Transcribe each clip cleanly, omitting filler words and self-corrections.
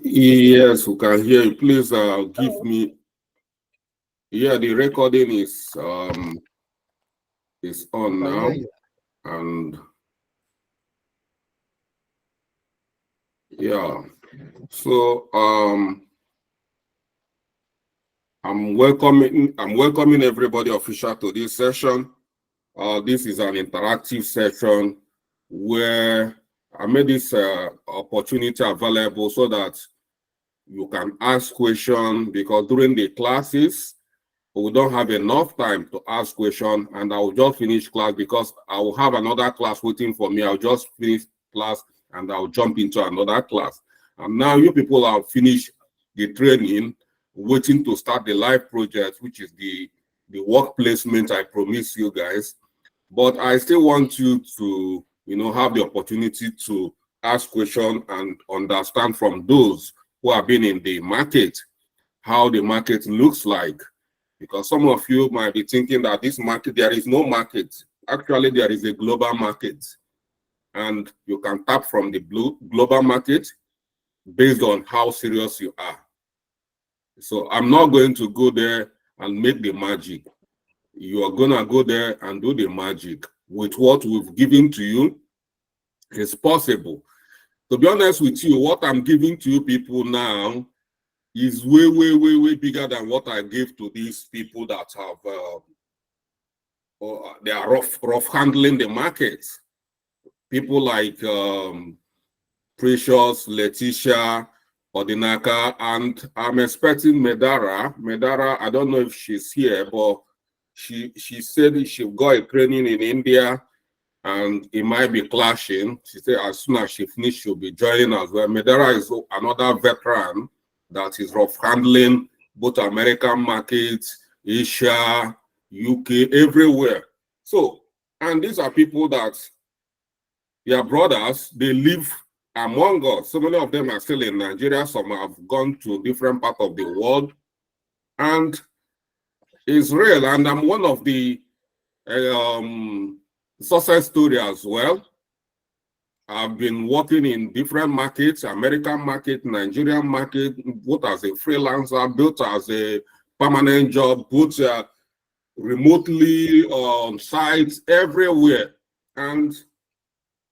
Yes, we can hear you. Please give me. Yeah, the recording is on now, and yeah. So I'm welcoming everybody official to this session. This is an interactive session where I made this opportunity available so that you can ask questions, because during the classes we don't have enough time to ask questions, and I will just finish class because I will have another class waiting for me. I'll just finish class and I'll jump into another class. And now you people have finished the training, waiting to start the live project, which is the work placement I promised you guys. But I still want you to, have the opportunity to ask questions and understand from those who have been in the market, how the market looks like. Because some of you might be thinking that this market, there is no market. Actually, there is a global market. And you can tap from the global market based on how serious you are. So I'm not going to go there and make the magic. You are going to go there and do the magic with what we've given to you. It's possible. To be honest with you, what I'm giving to you people now is way, way, way, way bigger than what I gave to these people that have, they are rough handling the market. People like Precious, Letitia, Odinaka, and I'm expecting Medara. Medara, I don't know if she's here, but she said she got a training in India and it might be clashing. She said as soon as she finishes, she'll be joining as well. Medara is another veteran that is rough handling both American markets, Asia, UK, everywhere. So, and these are people that, their brothers, they live among us. So many of them are still in Nigeria. Some have gone to different parts of the world. And it's real. And I'm one of the success story as well. I've been working in different markets, American market, Nigerian market, both as a freelancer, both as a permanent job, both remotely on sites, everywhere, and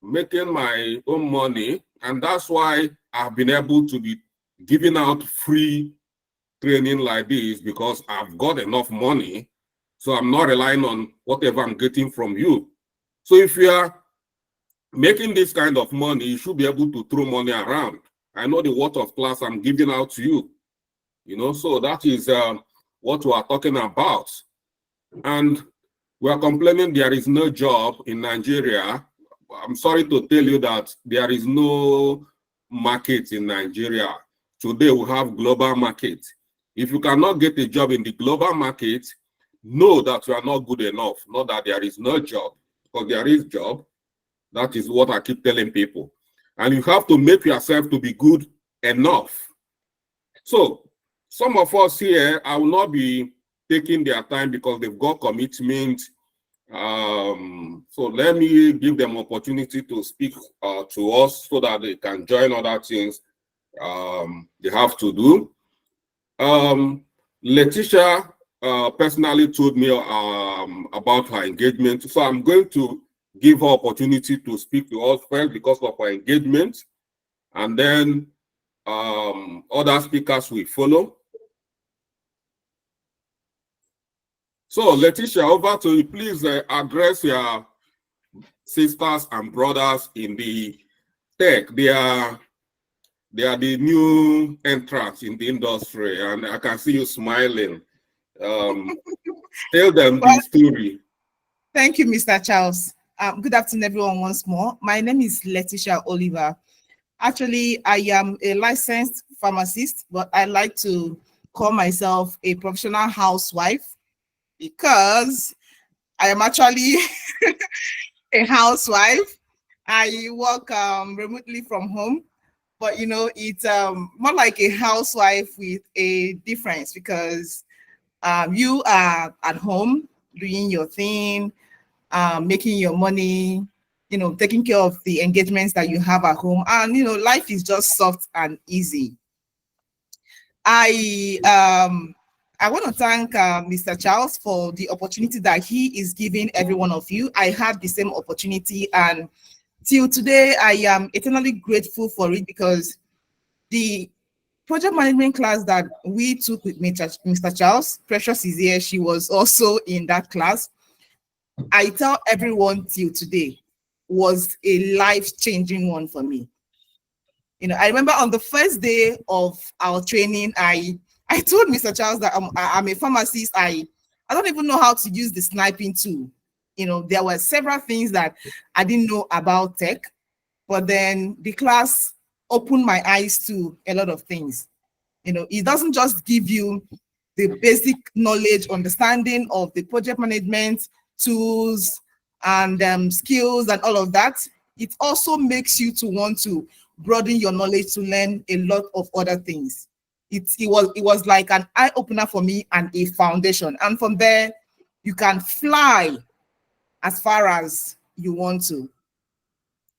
making my own money. And that's why I've been able to be giving out free training like this, because I've got enough money. So I'm not relying on whatever I'm getting from you. So if you are making this kind of money, you should be able to throw money around. I know the worth of class I'm giving out to you. So that is what we are talking about. And we are complaining there is no job in Nigeria. I'm sorry to tell you that there is no market in Nigeria. Today we have global market. If you cannot get a job in the global market, know that you are not good enough. Not that there is no job, because there is job. That is what I keep telling people. And you have to make yourself to be good enough. So some of us here, I will not be taking their time because they've got commitment. So let me give them opportunity to speak to us so that they can join other things they have to do. Letitia personally told me about her engagement. So I'm going to give her opportunity to speak to us first because of her engagement, and then other speakers will follow. So Letitia, over to you. Please address your sisters and brothers in the tech. They are the new entrants in the industry, and I can see you smiling. Tell them the story. Thank you, Mr. Charles. Good afternoon, everyone, once more. My name is Letitia Oliver. Actually, I am a licensed pharmacist, but I like to call myself a professional housewife because I am actually a housewife. I work remotely from home, but it's more like a housewife with a difference because you are at home doing your thing, making your money, taking care of the engagements that you have at home. And, life is just soft and easy. I want to thank Mr. Charles for the opportunity that he is giving every one of you. I had the same opportunity, and till today, I am eternally grateful for it, because the project management class that we took with Mr. Charles, Precious is here, she was also in that class. I tell everyone till today was a life-changing one for me. You know, I remember on the first day of our training, I told Mr. Charles that I'm a pharmacist. I don't even know how to use the sniping tool. You know, there were several things that I didn't know about tech, but then the class opened my eyes to a lot of things. You know, it doesn't just give you the basic knowledge, understanding of the project management tools and skills and all of that. It also makes you to want to broaden your knowledge to learn a lot of other things. It was like an eye opener for me and a foundation. And from there, you can fly as far as you want to.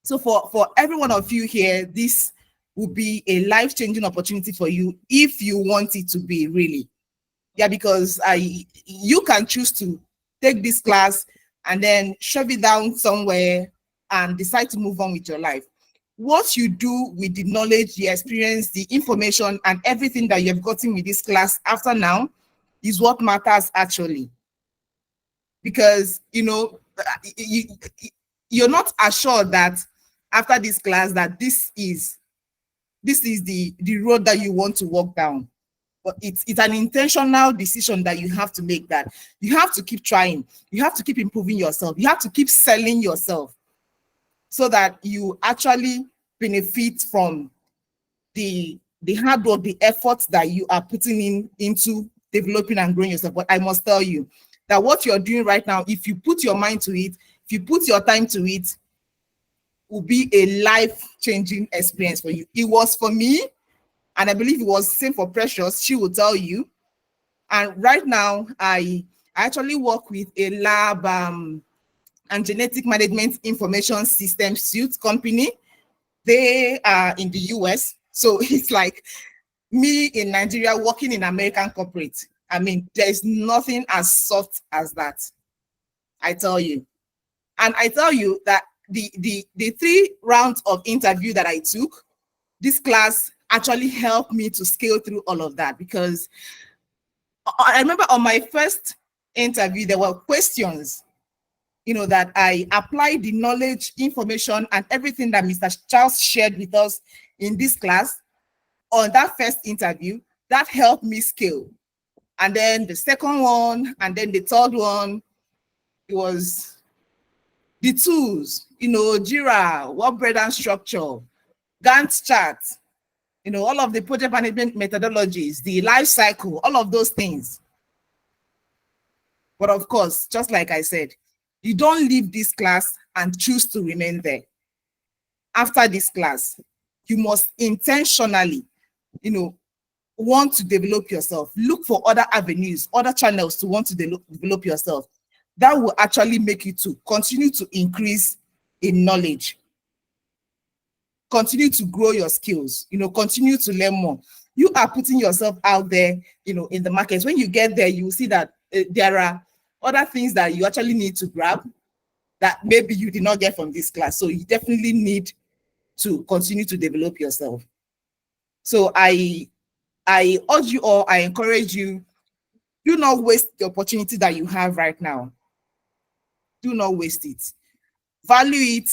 So for every one of you here, this will be a life-changing opportunity for you if you want it to be, really. Yeah, because you can choose to take this class and then shove it down somewhere and decide to move on with your life. What you do with the knowledge, the experience, the information, and everything that you have gotten with this class after now is what matters, actually. Because, you know, you're not assured that after this class that this is the road that you want to walk down. But it's an intentional decision that you have to make, that you have to keep trying. You have to keep improving yourself. You have to keep selling yourself so that you actually benefit from the hard work, the efforts that you are putting into developing and growing yourself. But I must tell you that what you're doing right now, if you put your mind to it, if you put your time to it, will be a life-changing experience for you. It was for me, and I believe it was the same for Precious. She will tell you. And right now, I actually work with a lab and genetic management information system suite company. They are in the US. So it's like me in Nigeria working in American corporate. I mean, there's nothing as soft as that, I tell you. And I tell you that the 3 rounds of interview that I took, this class actually helped me to scale through all of that, because I remember on my first interview, there were questions, you know, that I applied the knowledge, information, and everything that Mr. Charles shared with us in this class on that first interview. That helped me scale. And then the second one, and then the third one, it was the tools, you know, Jira, work breakdown structure, Gantt chart, you know, all of the project management methodologies, the life cycle, all of those things. But of course, just like I said, you don't leave this class and choose to remain there. After this class, you must intentionally, you know, want to develop yourself. Look for other avenues, other channels to want to develop yourself. That will actually make you to continue to increase in knowledge, continue to grow your skills, you know, continue to learn more. You are putting yourself out there, you know, in the market. When you get there, you will see that there are other things that you actually need to grab that maybe you did not get from this class. So you definitely need to continue to develop yourself. So I urge you all, I encourage you, do not waste the opportunity that you have right now. Do not waste it. Value it,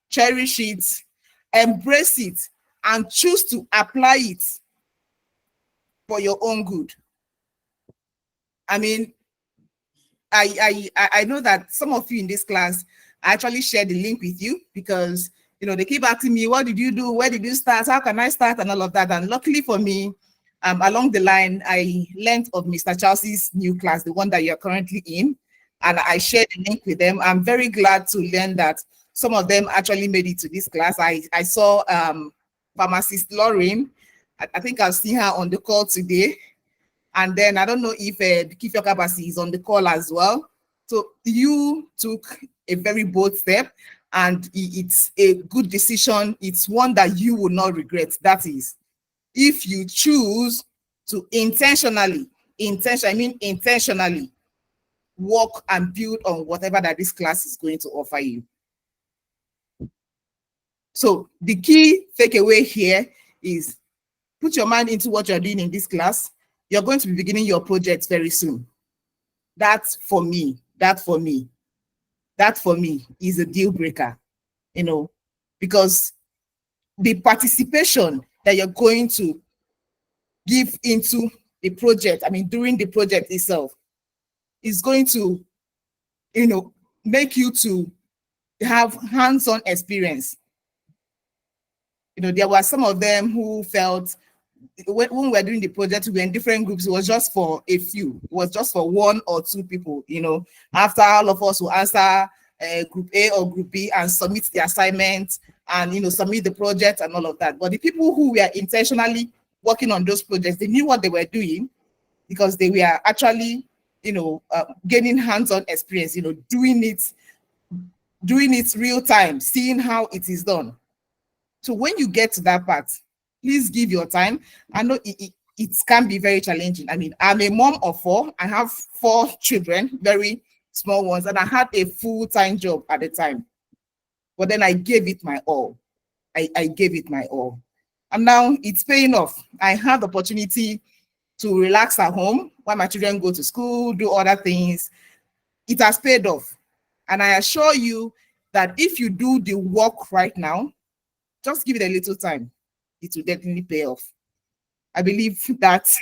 cherish it, embrace it, and choose to apply it for your own good. I mean, I know that some of you in this class, I actually shared the link with you because, you know, they keep asking me, what did you do? Where did you start? How can I start? And all of that. And luckily for me, along the line, I learned of Mr. Chelsea's new class, the one that you're currently in, and I shared the link with them. I'm very glad to learn that some of them actually made it to this class. I saw pharmacist Lauren. I think I've seen her on the call today. And then I don't know if Kifio Kabasi is on the call as well. So you took a very bold step, and it's a good decision. It's one that you will not regret. That is, if you choose to intentionally work and build on whatever that this class is going to offer you. So the key takeaway here is put your mind into what you're doing in this class. You're going to be beginning your project very soon. That for me is a deal breaker, because the participation that you're going to give into the project, during the project itself, is going to, make you to have hands-on experience. There were some of them who felt when we were doing the project, we were in different groups. It was just for a few. It was just for 1 or 2 people. After all of us will answer group A or group B and submit the assignment and submit the project and all of that. But the people who were intentionally working on those projects, they knew what they were doing because they were actually, gaining hands-on experience. Doing it real time, seeing how it is done. So when you get to that part, please give your time. I know it can be very challenging. I'm a mom of 4. I have 4 children, very small ones, and I had a full-time job at the time. But then I gave it my all. I gave it my all. And now it's paying off. I have the opportunity to relax at home while my children go to school, do other things. It has paid off. And I assure you that if you do the work right now, just give it a little time, it will definitely pay off. I believe that's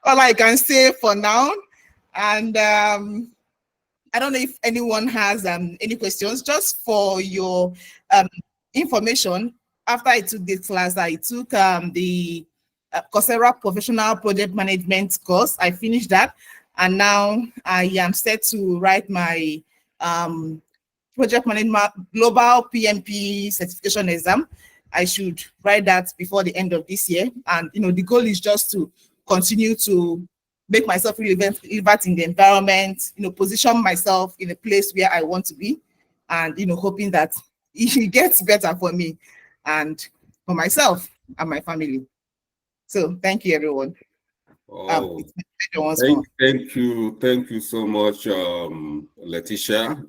all I can say for now. And I don't know if anyone has any questions. Just for your information, after I took this class, I took the Coursera Professional Project Management course. I finished that. And now I am set to write my Project Management Global PMP certification exam. I should write that before the end of this year. And, the goal is just to continue to make myself relevant in the environment, position myself in a place where I want to be, and, hoping that it gets better for me and for myself and my family. So thank you, everyone. Oh, thank you so much, Letitia.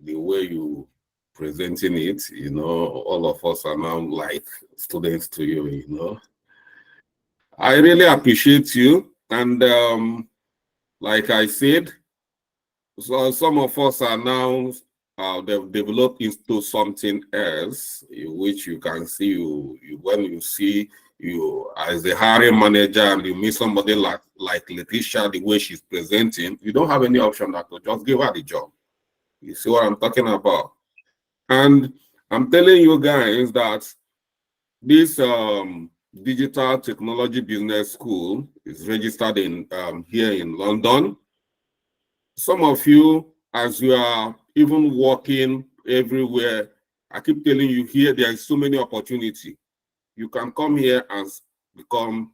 The way you presenting it, all of us are now like students to you. I really appreciate you, and like I said, so some of us are now they've developed into something else, which you can see when you see you as a hiring manager and you meet somebody like Letitia, the way she's presenting, you don't have any option but to just give her the job. You see what I'm talking about? And I'm telling you guys that this digital technology business school is registered in here in London. Some of you, as you are even working everywhere, I keep telling you here, there is so many opportunity. You can come here and become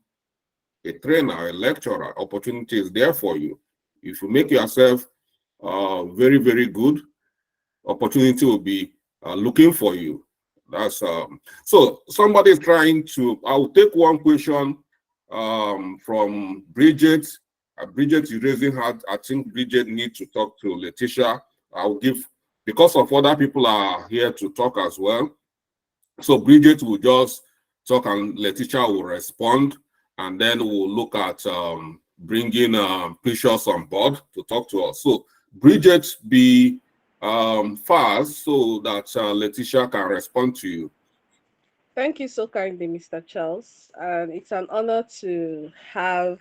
a trainer, a lecturer. Opportunity is there for you. If you make yourself very, very good, opportunity will be looking for you. That's so somebody is trying to. I'll take one question from Bridget. Bridget is raising her. I think Bridget needs to talk to Letitia. I'll give, because of other people are here to talk as well. So Bridget will just talk and Letitia will respond, and then we'll look at bringing Precious on board to talk to us. So Bridget, be fast so that Letitia can respond to you. Thank you so kindly, Mr. Charles. And it's an honor to have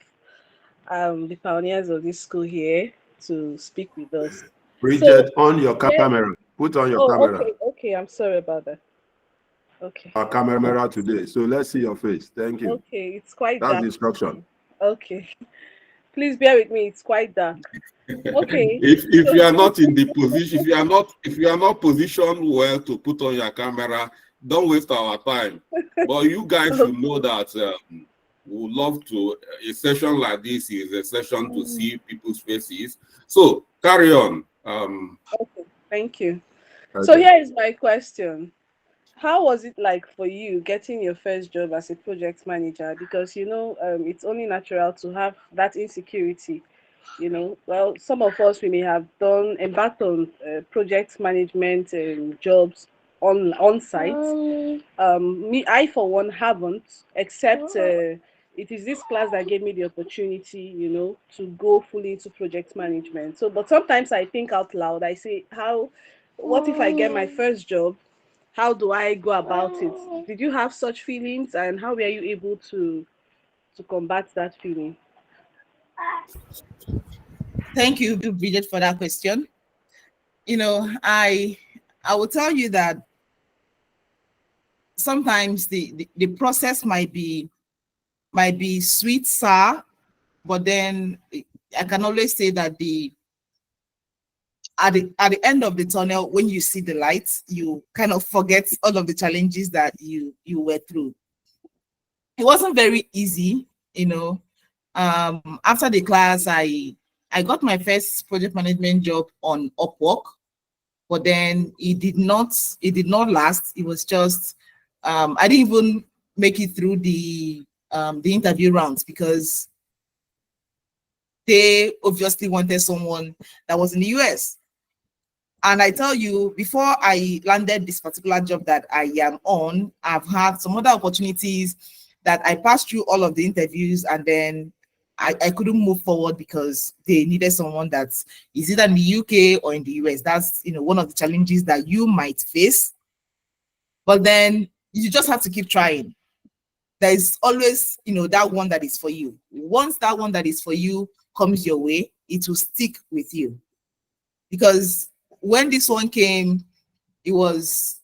the pioneers of this school here to speak with us. Bridget, on your camera. Put on your camera. Okay, I'm sorry about that. Okay. Our camera today, so let's see your face. Thank you. Okay, it's quite That's dark. the instruction. Okay. Please bear with me, it's quite dark. Okay. If you are not in the position, if you are not positioned well to put on your camera, don't waste our time. But you guys should know that we would love to. A session like this is a session to see people's faces. So carry on. Okay, thank you. Okay. So here is my question. how was it like for you getting your first job as a project manager? Because it's only natural to have that insecurity. Well, some of us, we may have embarked on project management jobs on site. I for one haven't, except it is this class that gave me the opportunity, to go fully into project management. So, but sometimes I think out loud. I say, what if I get my first job? How do I go about it? Did you have such feelings, and how were you able to combat that feeling? Thank you, Bridget, for that question. I will tell you that sometimes the process might be sweet, sour, but then I can always say that at the end of the tunnel, when you see the lights, you kind of forget all of the challenges that you went through. It wasn't very easy, After the class, I got my first project management job on Upwork, but then it did not last. It was just I didn't even make it through the interview rounds because they obviously wanted someone that was in the US. And I tell you, before I landed this particular job that I am on, I've had some other opportunities that I passed through all of the interviews, and then I couldn't move forward because they needed someone that is either in the UK or in the US. That's one of the challenges that you might face. But then you just have to keep trying. There is always that one that is for you. Once that one that is for you comes your way, it will stick with you. Because when this one came, I was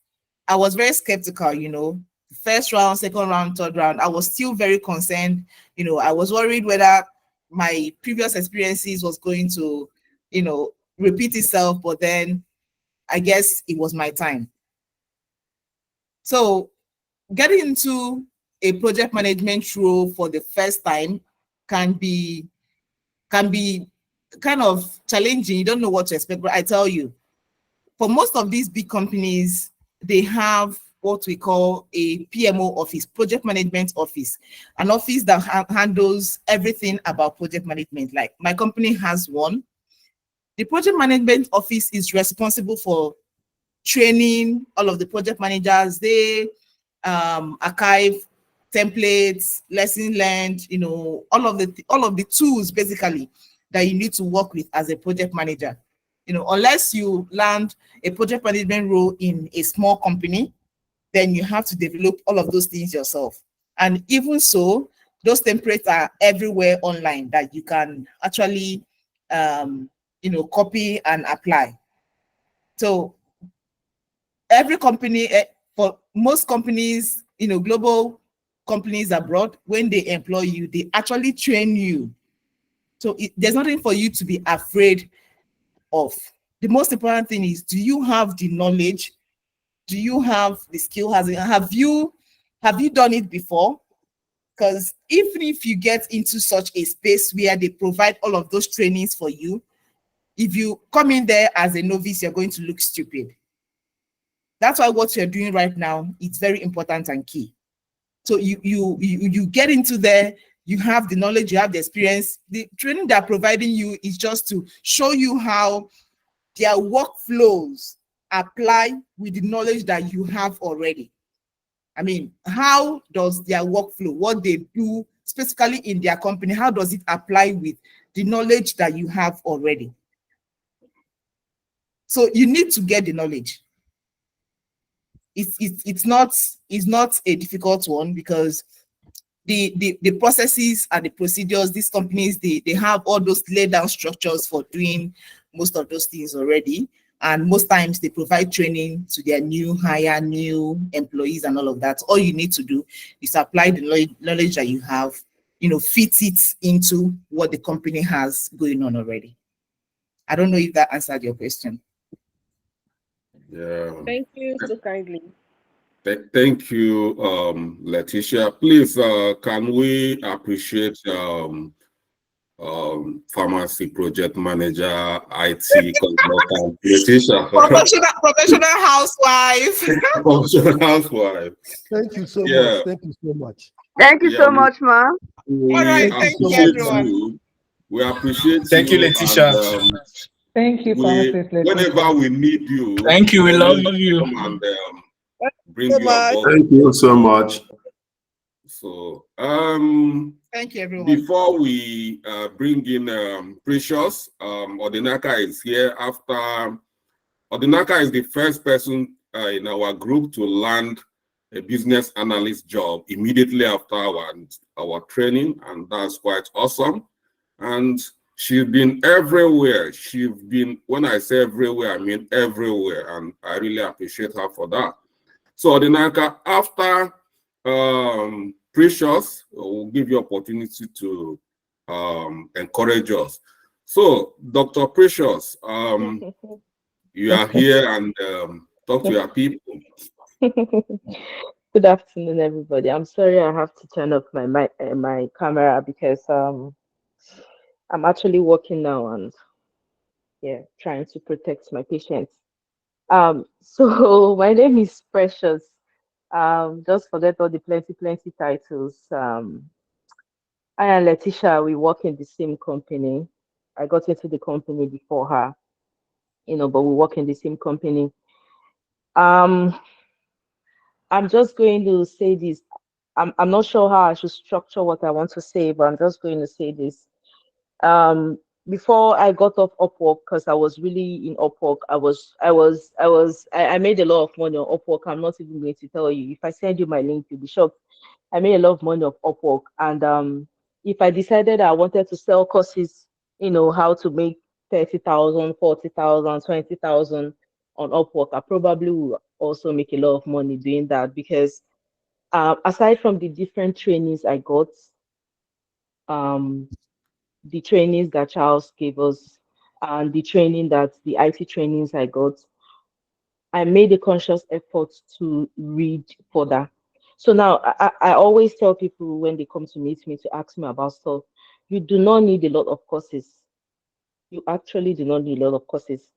very skeptical, First round, second round, third round, I was still very concerned. I was worried whether my previous experiences was going to, repeat itself, but then I guess it was my time. So getting into a project management role for the first time can be kind of challenging. You don't know what to expect, but I tell you, for most of these big companies, they have what we call a PMO office, project management office, an office that handles everything about project management. Like my company has one. The project management office is responsible for training all of the project managers. They archive templates, lesson learned, all of the tools basically that you need to work with as a project manager. Unless you land a project management role in a small company, then you have to develop all of those things yourself. And even so, those templates are everywhere online that you can actually, copy and apply. So every company, for most companies, global companies abroad, when they employ you, they actually train you. So there's nothing for you to be afraid of. The most important thing is, do you have the knowledge? Do you have the skill? Have you done it before? Because even if you get into such a space where they provide all of those trainings for you, if you come in there as a novice, you're going to look stupid. That's why what you're doing right now, it's very important and key. So you get into there, you have the knowledge, you have the experience. The training they're providing you is just to show you how their workflows apply with the knowledge that you have already. I mean, how does their workflow, what they do specifically in their company, how does it apply with the knowledge that you have already? So you need to get the knowledge. It's not a difficult one, because the processes and the procedures, these companies, they have all those laid down structures for doing most of those things already. And most times they provide training to their new employees and all of that. All you need to do is apply the knowledge that you have, fit it into what the company has going on already. I don't know if that answered your question. Yeah. Thank you so kindly. Thank you, Letitia. Please, can we appreciate pharmacy project manager, IT consultant, Letitia. Professional housewife. Professional housewife. Thank you so Yeah. much. Thank you so much. Thank you Yeah, so much, ma. we All right, Thank you thank so you, appreciate much, everyone. you. We appreciate Thank you, you. Letitia. And, Thank you, pharmacist Letitia. whenever we need you, Thank you. We love you. come and bring So you on much. board. Thank you so much. So, Thank you, everyone. before we bring in Precious, Odinaka is here. After Odinaka is the first person in our group to land a business analyst job immediately after our training, and that's quite awesome. And she's been everywhere. She's been, when I say everywhere, I mean everywhere, and I really appreciate her for that. So Odinaka, after Precious, we'll give you opportunity to encourage us. So, Dr. Precious, you are here and talk to your people. Good afternoon, everybody. I'm sorry I have to turn off my camera because I'm actually working now and trying to protect my patients. So my name is Precious. Just forget all the plenty titles. I and Letitia, we work in the same company. I got into the company before her, but we work in the same company. I'm just going to say this. I'm not sure how I should structure what I want to say, but I'm just going to say this. Before I got off Upwork, because I was really in Upwork, I made a lot of money on Upwork. I'm not even going to tell you. If I send you my link, you'll be shocked. I made a lot of money off Upwork, and if I decided I wanted to sell courses, how to make 30,000, 40,000, 20,000 on Upwork, I probably will also make a lot of money doing that because aside from the different trainings I got, the trainings that Charles gave us, and the IT trainings I got, I made a conscious effort to read further. So now I always tell people when they come to meet me to ask me about stuff, you do not need a lot of courses. You actually do not need a lot of courses.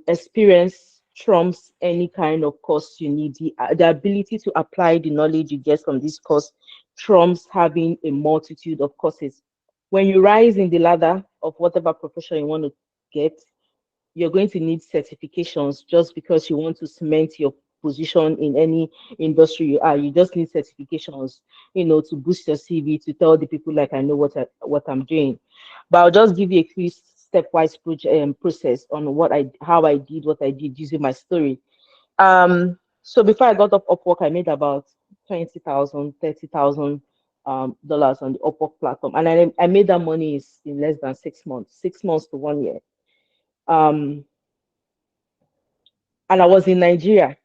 Experience trumps any kind of course you need. The ability to apply the knowledge you get from this course trumps having a multitude of courses. When you rise in the ladder of whatever profession you want to get, you're going to need certifications just because you want to cement your position in any industry you are. You just need certifications, to boost your CV, to tell the people like I know what I'm doing. But I'll just give you a quick stepwise process on how I did what I did using my story. So before I got off Upwork, I made about $20,000, $30,000 dollars on the Upwork platform, and I made that money in less than 6 months, 6 months to 1 year. And I was in Nigeria.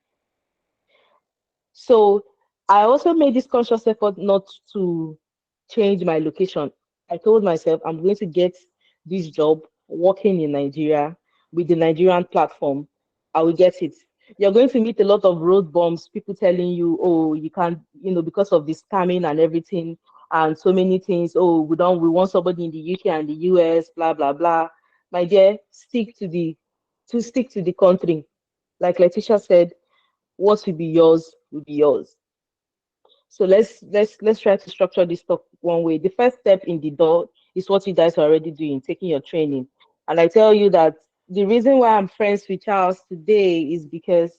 So I also made this conscious effort not to change my location. I told myself I'm going to get this job working in Nigeria with the Nigerian platform. I will get it. You're going to meet a lot of road bumps, people telling you, oh, you can't, because of the scamming and everything and so many things. Oh, we want somebody in the UK and the US, blah, blah, blah. My dear, stick to the country. Like Letitia said, what will be yours will be yours. So let's try to structure this stuff one way. The first step in the door is what you guys are already doing, taking your training. And I tell you that the reason why I'm friends with Charles today is because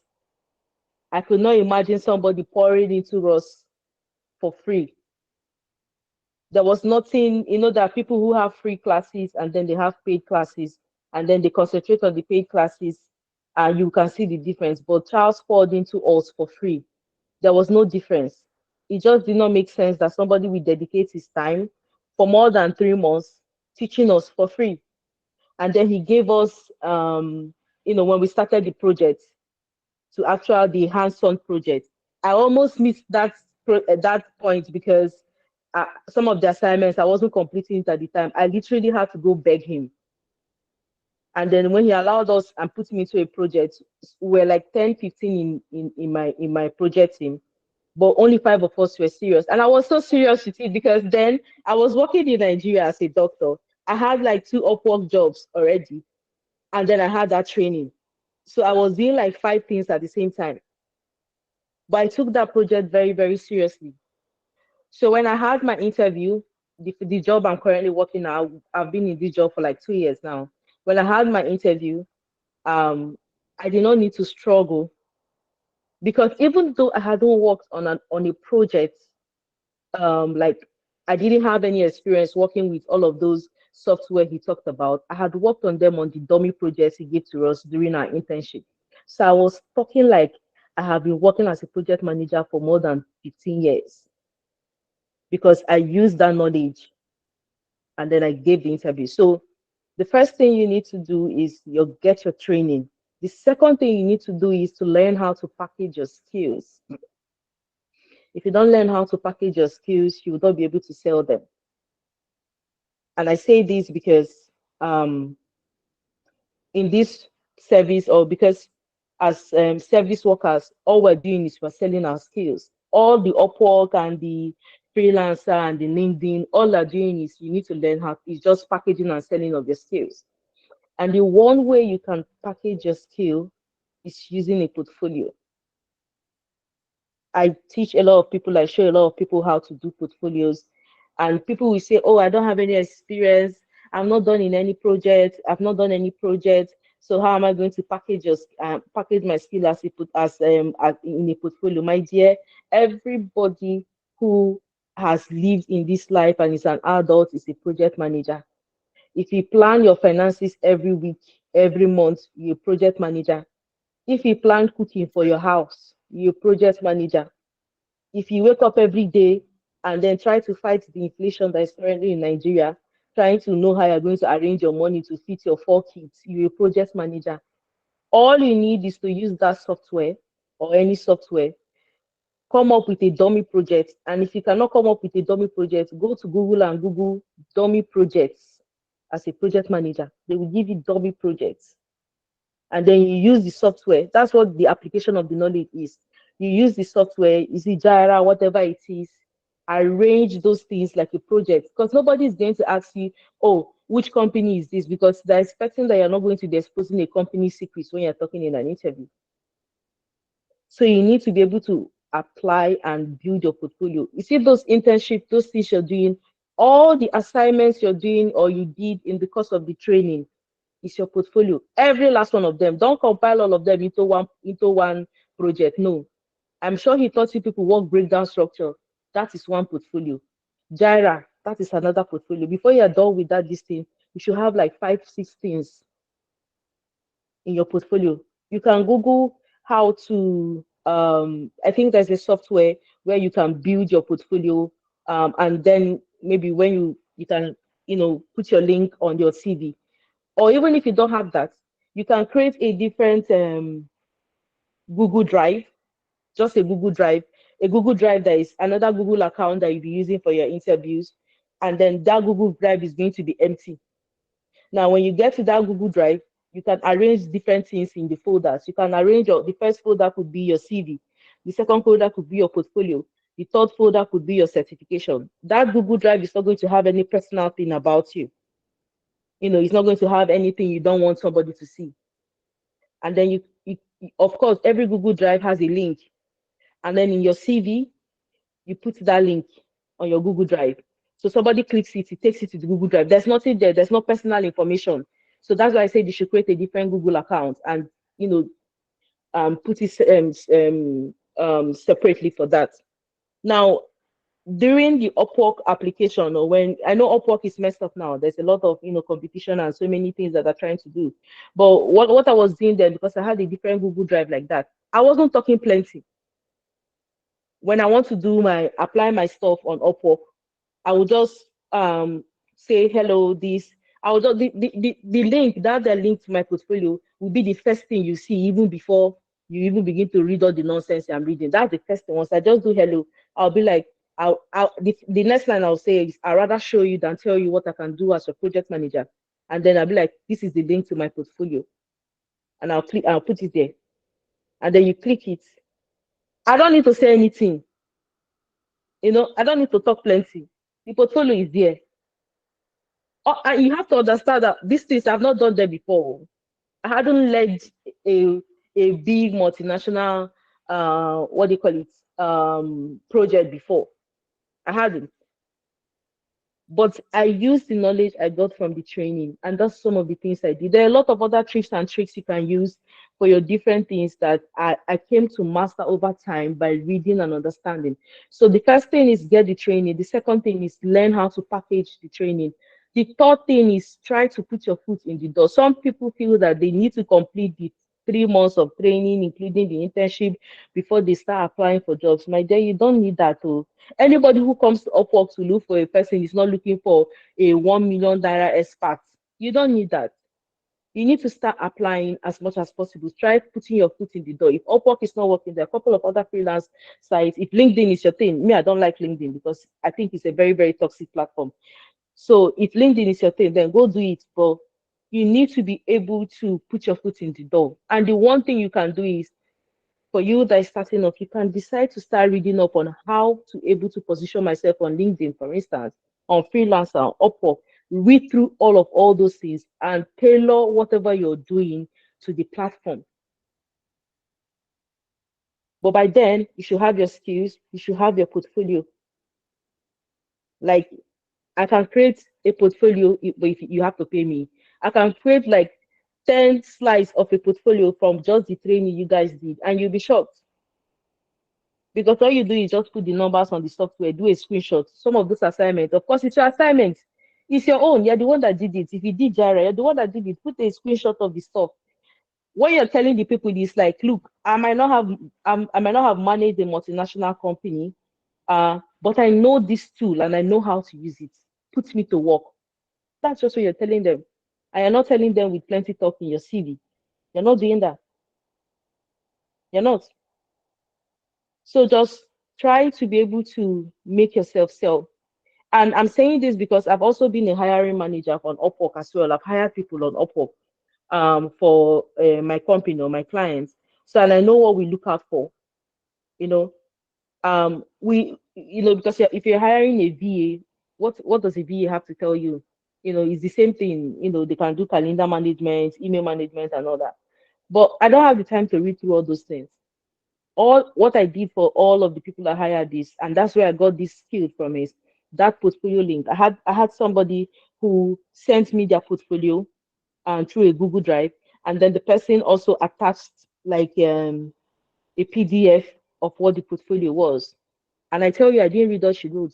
I could not imagine somebody pouring into us for free. There was nothing, there are people who have free classes and then they have paid classes and then they concentrate on the paid classes and you can see the difference. But Charles poured into us for free. There was no difference. It just did not make sense that somebody will dedicate his time for more than 3 months teaching us for free. And then he gave us, when we started the project, to actual the hands-on project. I almost missed that point because some of the assignments I wasn't completing it at the time. I literally had to go beg him. And then when he allowed us and put me into a project, we're like 10, 15 in my project team. but only 5 of us were serious. And I was so serious with it because then I was working in Nigeria as a doctor. I had like 2 Upwork jobs already, and then I had that training. So I was doing like 5 things at the same time. But I took that project very, very seriously. So when I had my interview, the job I'm currently working now, I've been in this job for like 2 years now. When I had my interview, I did not need to struggle because even though I hadn't worked on a project, like I didn't have any experience working with all of those software he talked about. I had worked on them on the dummy projects he gave to us during our internship. So I was talking like I have been working as a project manager for more than 15 years because I used that knowledge and then I gave the interview. So the first thing you need to do is you get your training. The second thing you need to do is to learn how to package your skills. If you don't learn how to package your skills, you will not be able to sell them. And I say this because in this service, or because as service workers, all we're doing is we're selling our skills. All the Upwork and the freelancer and the LinkedIn, all they're doing is you need to learn how, it's just packaging and selling of your skills. And the one way you can package your skill is using a portfolio. I teach a lot of people, I show a lot of people how to do portfolios, and people will say, oh, I don't have any experience. I'm not done in any project. I've not done any project. So how am I going to package my skill as in a portfolio? My dear, everybody who has lived in this life and is an adult is a project manager. If you plan your finances every week, every month, you're a project manager. If you plan cooking for your house, you're a project manager. If you wake up every day and then try to fight the inflation that is currently in Nigeria, trying to know how you're going to arrange your money to fit your 4 kids, you're a project manager. All you need is to use that software or any software, come up with a dummy project. And if you cannot come up with a dummy project, go to Google and Google dummy projects as a project manager. They will give you dummy projects. And then you use the software. That's what the application of the knowledge is. You use the software, is it Jira, whatever it is, arrange those things like a project. Because nobody is going to ask you, oh, which company is this? Because they're expecting that you're not going to be exposing a company's secrets when you're talking in an interview. So you need to be able to apply and build your portfolio. You see those internships, those things you're doing, all the assignments you're doing or you did in the course of the training is your portfolio. Every last one of them. Don't compile all of them into one project. No. I'm sure he taught you people work breakdown structure. That is one portfolio. Jira, that is another portfolio. Before you're done with this thing, you should have like 5, 6 things in your portfolio. You can Google how to, I think there's a software where you can build your portfolio, and then maybe when you can, put your link on your CV. Or even if you don't have that, you can create a different Google Drive, just a Google Drive that is another Google account that you'll be using for your interviews. And then that Google Drive is going to be empty. Now, when you get to that Google Drive, you can arrange different things in the folders. You can arrange the first folder could be your CV. The second folder could be your portfolio. The third folder could be your certification. That Google Drive is not going to have any personal thing about you. It's not going to have anything you don't want somebody to see. And then of course, every Google Drive has a link. And then in your CV, you put that link on your Google Drive. So somebody clicks it, it takes it to the Google Drive. There's nothing there. There's no personal information. So that's why I said you should create a different Google account and, put it separately for that. Now, during the Upwork application, or when I know Upwork is messed up now, there's a lot of competition and so many things that they're trying to do. But what I was doing then, because I had a different Google Drive like that, I wasn't talking plenty. When I want to apply my stuff on Upwork, I will just say hello. I will just the link the link to my portfolio will be the first thing you see even before you even begin to read all the nonsense I'm reading. That's the first thing. Once I just do hello, I'll be like, the next line I'll say is, I'd rather show you than tell you what I can do as a project manager. And then I'll be like, this is the link to my portfolio. And I'll put it there. And then you click it. I don't need to say anything. I don't need to talk plenty. The portfolio is there. And you have to understand that these things I've not done them before. I hadn't led a a big multinational what do you call it project before. I hadn't. But I used the knowledge I got from the training, and that's some of the things I did. There are a lot of other tricks and tricks you can use for your different things that I came to master over time by reading and understanding. So the first thing is get the training. The second thing is learn how to package the training. The third thing is try to put your foot in the door. Some people feel that they need to complete the 3 months of training, including the internship, before they start applying for jobs. My dear, you don't need that. Anybody who comes to Upwork to look for a person is not looking for a $1 million expert. You don't need that. You need to start applying as much as possible. Try putting your foot in the door. If Upwork is not working, there are a couple of other freelance sites. If LinkedIn is your thing, me, I don't like LinkedIn because I think it's a very, very toxic platform. So if LinkedIn is your thing, then go do it. But you need to be able to put your foot in the door. And the one thing you can do is, for you that is starting off, you can decide to start reading up on how to able to position myself on LinkedIn, for instance, on Freelancer, Upwork. Read through all those things and tailor whatever you're doing to the platform. But by then, you should have your skills, you should have your portfolio. Like, I can create a portfolio, but if you have to pay me. I can create like 10 slides of a portfolio from just the training you guys did, and you'll be shocked. Because all you do is just put the numbers on the software, do a screenshot. Some of those assignments, of course, it's your assignment. It's your own. You're the one that did it. If you did Jira, you're the one that did it. Put a screenshot of the stuff. What you're telling the people is like, look, I might not have managed a multinational company, but I know this tool and I know how to use it. Put me to work. That's just what you're telling them. And you're not telling them with plenty talk in your CV. You're not doing that. You're not. So just try to be able to make yourself sell. And I'm saying this because I've also been a hiring manager on Upwork as well. I've hired people on Upwork for my company or my clients. So, and I know what we look out for. You know, because if you're hiring a VA, what does a VA have to tell you? It's the same thing. They can do calendar management, email management, and all that. But I don't have the time to read through all those things. All what I did for all of the people I hired this, and that's where I got this skill from, is that portfolio link. I had somebody who sent me their portfolio through a Google Drive, and then the person also attached like a PDF of what the portfolio was. And I tell you, I didn't read all she wrote.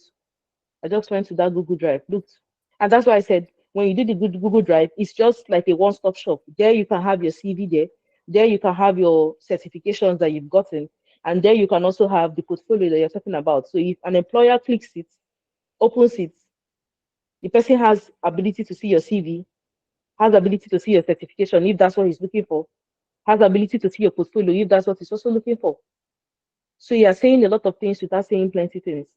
I just went to that Google Drive, looked. And that's why I said, when you do the Google Drive, it's just like a one-stop shop. There you can have your CV there. There you can have your certifications that you've gotten. And there you can also have the portfolio that you're talking about. So if an employer clicks it, opens it, the person has ability to see your CV, has ability to see your certification if that's what he's looking for, has ability to see your portfolio if that's what he's also looking for. So you're saying a lot of things without saying plenty things.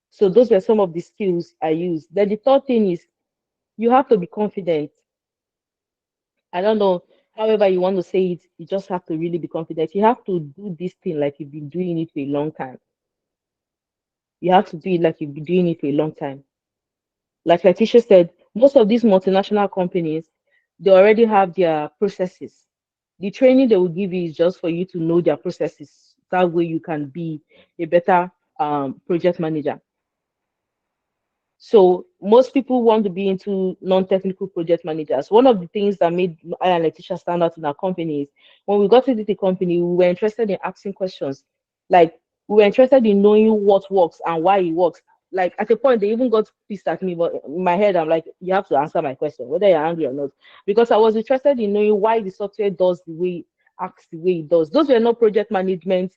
So those were some of the skills I used. Then the third thing is you have to be confident. I don't know, however you want to say it, you just have to really be confident. You have to do this thing like you've been doing it for a long time. You have to do it like you've been doing it for a long time. Like Letitia said, most of these multinational companies, they already have their processes. The training they will give you is just for you to know their processes. That way you can be a better project manager. So most people want to be into non-technical project managers. One of the things that made I and Letitia stand out in our company is when we got into the company, we were interested in asking questions. Like, we were interested in knowing what works and why it works. Like, at a point, they even got pissed at me, but in my head, I'm like, you have to answer my question, whether you're angry or not. Because I was interested in knowing why the software does the way, acts the way it does. Those were not project management,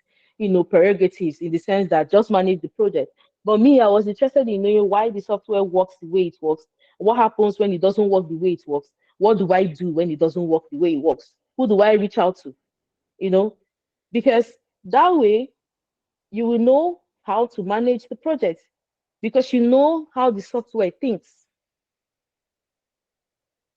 prerogatives in the sense that just manage the project. But me, I was interested in knowing why the software works the way it works. What happens when it doesn't work the way it works? What do I do when it doesn't work the way it works? Who do I reach out to? Because that way you will know how to manage the project because you know how the software thinks.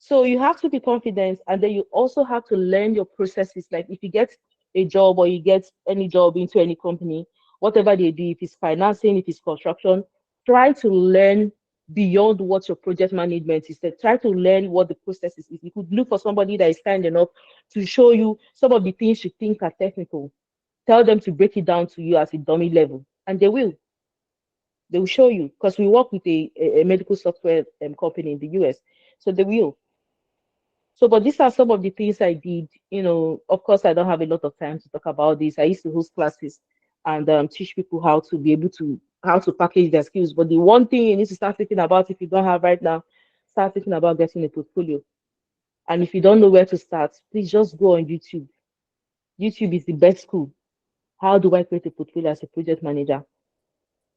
So you have to be confident, and then you also have to learn your processes. Like if you get a job or you get any job into any company, whatever they do, if it's financing, if it's construction, try to learn beyond what your project management is. Try to learn what the process is. You could look for somebody that is kind enough to show you some of the things you think are technical. Tell them to break it down to you as a dummy level, and they will. They will show you, because we work with a medical software company in the US, so they will. So, but these are some of the things I did. Of course, I don't have a lot of time to talk about this. I used to host classes and teach people how to be able to how to package their skills. But the one thing you need to start thinking about, if you don't have right now, start thinking about getting a portfolio. And if you don't know where to start, please just go on YouTube. YouTube is the best school. How do I create a portfolio as a project manager?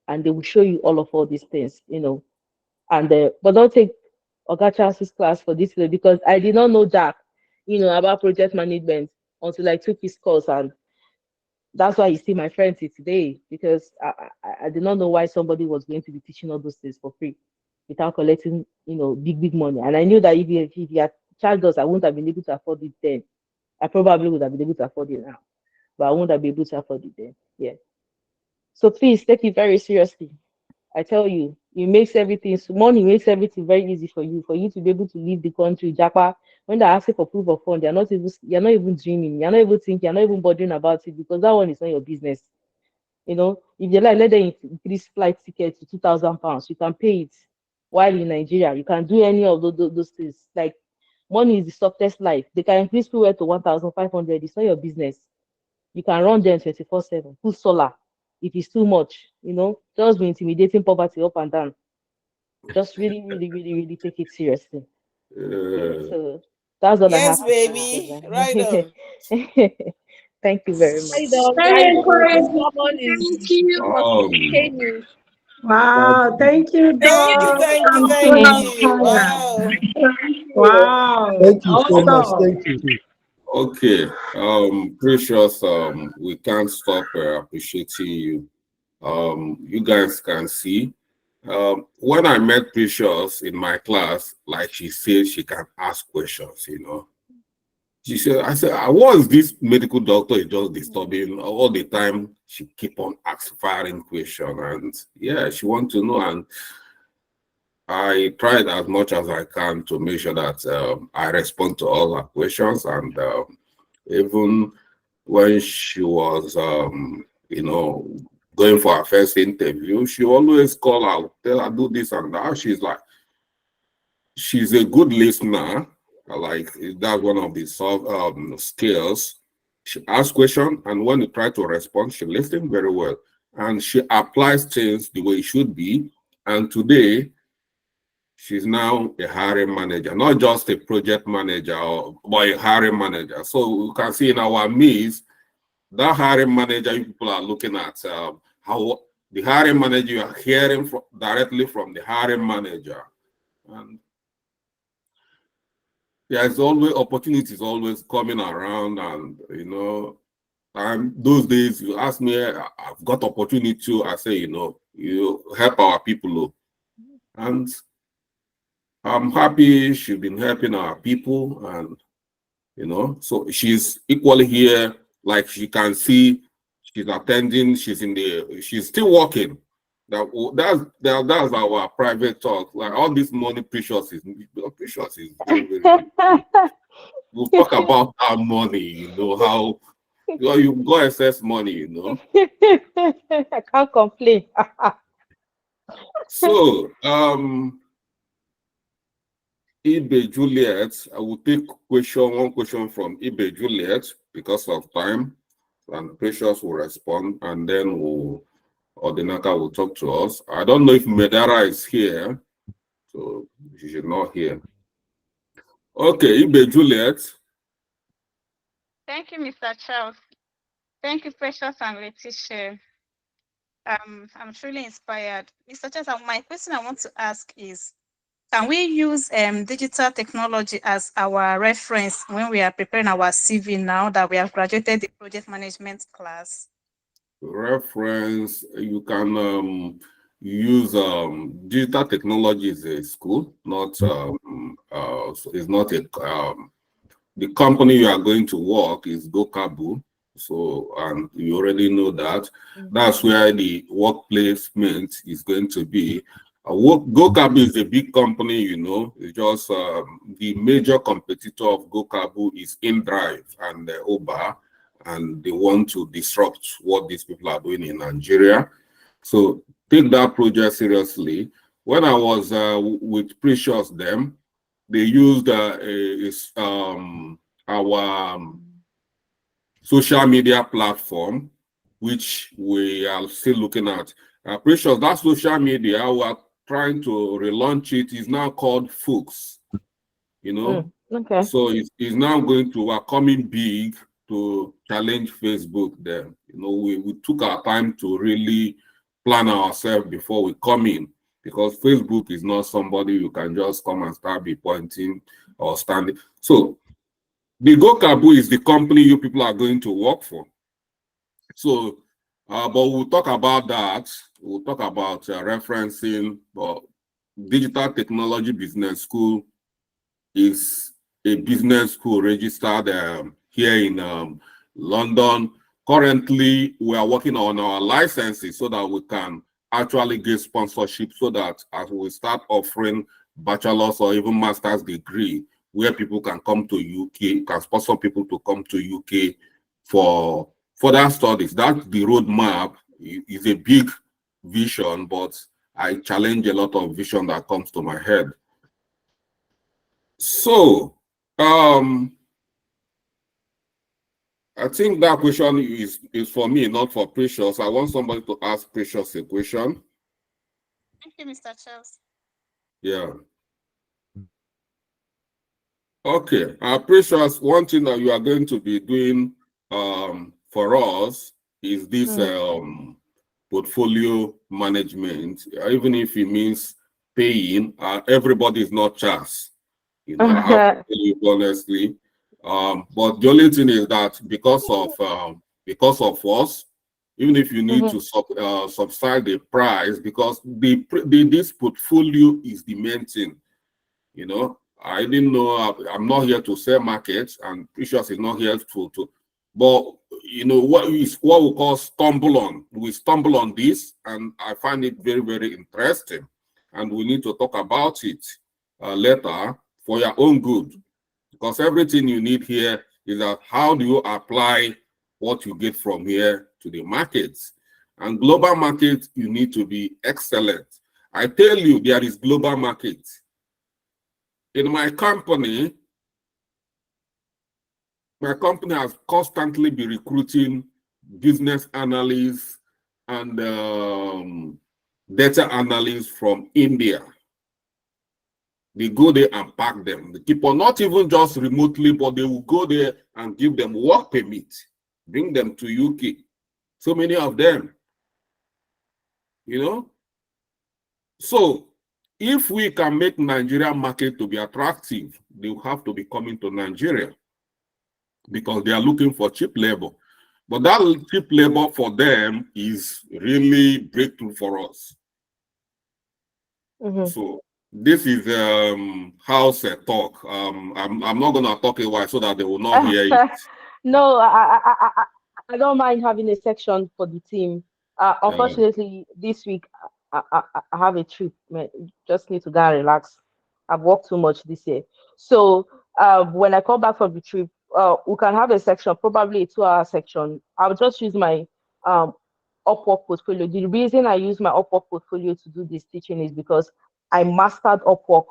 And they will show you all these things, And but don't take Oga Charles's class for this year, because I did not know Jack, about project management until I took his course, and that's why you see my friend today, because I did not know why somebody was going to be teaching all those things for free without collecting, big money. And I knew that if he had charged us, I wouldn't have been able to afford it then. I probably would have been able to afford it now, but I wouldn't have been able to afford it then. Yeah. So please take it very seriously. I tell you, money makes everything very easy for you to be able to leave the country. Japa, when they're asking for proof of fund, you're not even dreaming, you're not even thinking, you're not even bothering about it, because that one is not your business. If you like, let them increase flight ticket to £2,000, you can pay it. While in Nigeria, you can do any of those things. Like, money is the softest life. They can increase fuel to 1,500. It's not your business. You can run them 24/7. Put solar. If it's too much, just be intimidating poverty up and down. Just really, really, really, really take it seriously. So that's all I have. Yes, baby. Right on. Thank you very much. I know someone is Thank you. Kenny. Wow, thank you, Thank you, Doc. thank you, I'm so thank you. inspired. Wow. Wow, Thank you so much. awesome. Thank you. Okay, Precious, we can't stop appreciating you. You guys can see, when I met Precious in my class, like she said, she can ask questions, She said, I said, was this medical doctor is just disturbing all the time. She keep on firing questions, and yeah, she want to know. And I tried as much as I can to make sure that I respond to all her questions. And even when she was, going for her first interview, she always call out, tell her do this and that. She's a good listener. Like, that's one of the skills. She asks questions, and when you try to respond, she listens very well, and she applies things the way it should be. And today, she's now a hiring manager, not just a project manager, but a hiring manager. So you can see in our midst, that hiring manager you people are looking at, how the hiring manager, you are hearing directly from the hiring manager. And there's always opportunities always coming around, and and those days you ask me, I've got opportunity to, I say, you help our people, and I'm happy she's been helping our people, and so she's equally here. Like, she can see, she's attending, she's still working. That's our private talk. Like, all this money, Precious is very, very we'll talk about our money, how you go access money, I can't complain. So Ibe Juliet, I will take one question from Ibe Juliet because of time, and Precious will respond, and then Odinaka will talk to us. I don't know if Medara is here, so she should not hear. Okay, Ibe Juliet. Thank you, Mr. Charles. Thank you, Precious and Letitia. I'm truly inspired. Mr. Charles, my question I want to ask is, can we use digital technology as our reference when we are preparing our CV now that we have graduated the project management class? Reference, you can use digital technology is a school, not it's not a the company you are going to work is Gokabu. So, and you already know that. That's where the work placement is going to be. GoCabu is a big company, you know. It's just the major competitor of GoCabu is InDrive and Uber, and they want to disrupt what these people are doing in Nigeria. So take that project seriously. When I was with Precious, them, they used our social media platform, which we are still looking at. Precious, that social media, we are trying to relaunch it, is now called Fuchs, you know. Okay. So it's now going to, we're coming big to challenge Facebook there. You know, we took our time to really plan ourselves before we come in, because Facebook is not somebody you can just come and start be pointing or standing. So the GoCabu is the company you people are going to work for. So, but we'll talk about that. We'll talk about referencing, but Digital Technology Business School is a business school registered here in London. Currently, we are working on our licenses so that we can actually get sponsorship, so that as we start offering bachelor's or even master's degree, where people can come to UK, can sponsor people to come to UK for further studies. That's the roadmap. Is a big vision, but I challenge a lot of vision that comes to my head. So, I think that question is for me, not for Precious. I want somebody to ask Precious a question. Thank you, Mr. Charles. Yeah. Okay. Precious, one thing that you are going to be doing for us is this portfolio management. Even if it means paying, everybody is not Charles. You know, I have to tell you honestly. But the only thing is that because of us, even if you need to subside the price, because this portfolio is the main thing. You know, I didn't know. I'm not here to sell markets, and Precious is not here to. But you know what is what we call stumble on. We stumble on this, and I find it very, very interesting, and we need to talk about it later for your own good, because everything you need here is that how do you apply what you get from here to the markets, and global markets you need to be excellent. I tell you, there is global markets. In my company has constantly been recruiting business analysts and data analysts from India. They go there and pack them. The people, not even just remotely, but they will go there and give them work permit, bring them to UK. So many of them, you know. So if we can make Nigerian market to be attractive, they will have to be coming to Nigeria, because they are looking for cheap labor. But that cheap labor for them is really breakthrough for us. So this is house talk. I'm not gonna talk a while so that they will not hear it. No, I don't mind having a section for the team. Unfortunately, this week I have a trip. Man, just need to go and relax. I've worked too much this year. So when I come back from the trip, we can have a section, probably a 2-hour section. I'll just use my Upwork portfolio. The reason I use my Upwork portfolio to do this teaching is because I mastered Upwork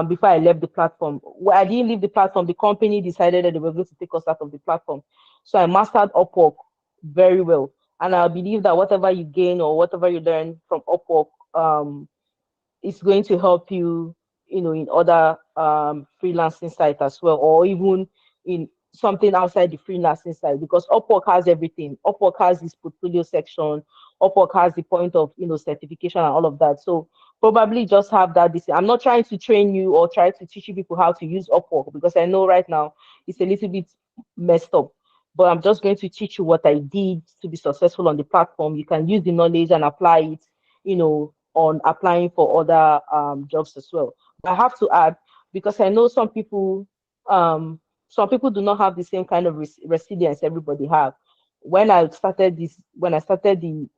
before I left the platform. Well, I didn't leave the platform. The company decided that they were going to take us out of the platform. So I mastered Upwork very well. And I believe that whatever you gain or whatever you learn from Upwork is going to help you, you know, in other freelancing sites as well, or even in something outside the freelancing side, because Upwork has everything. Upwork has this portfolio section. Upwork has the point of, you know, certification and all of that. So probably just have that. I'm not trying to train you or try to teach you people how to use Upwork, because I know right now it's a little bit messed up. But I'm just going to teach you what I did to be successful on the platform. You can use the knowledge and apply it, you know, on applying for other jobs as well. But I have to add, because I know some people some people do not have the same kind of resilience everybody have. When I started this, when I started the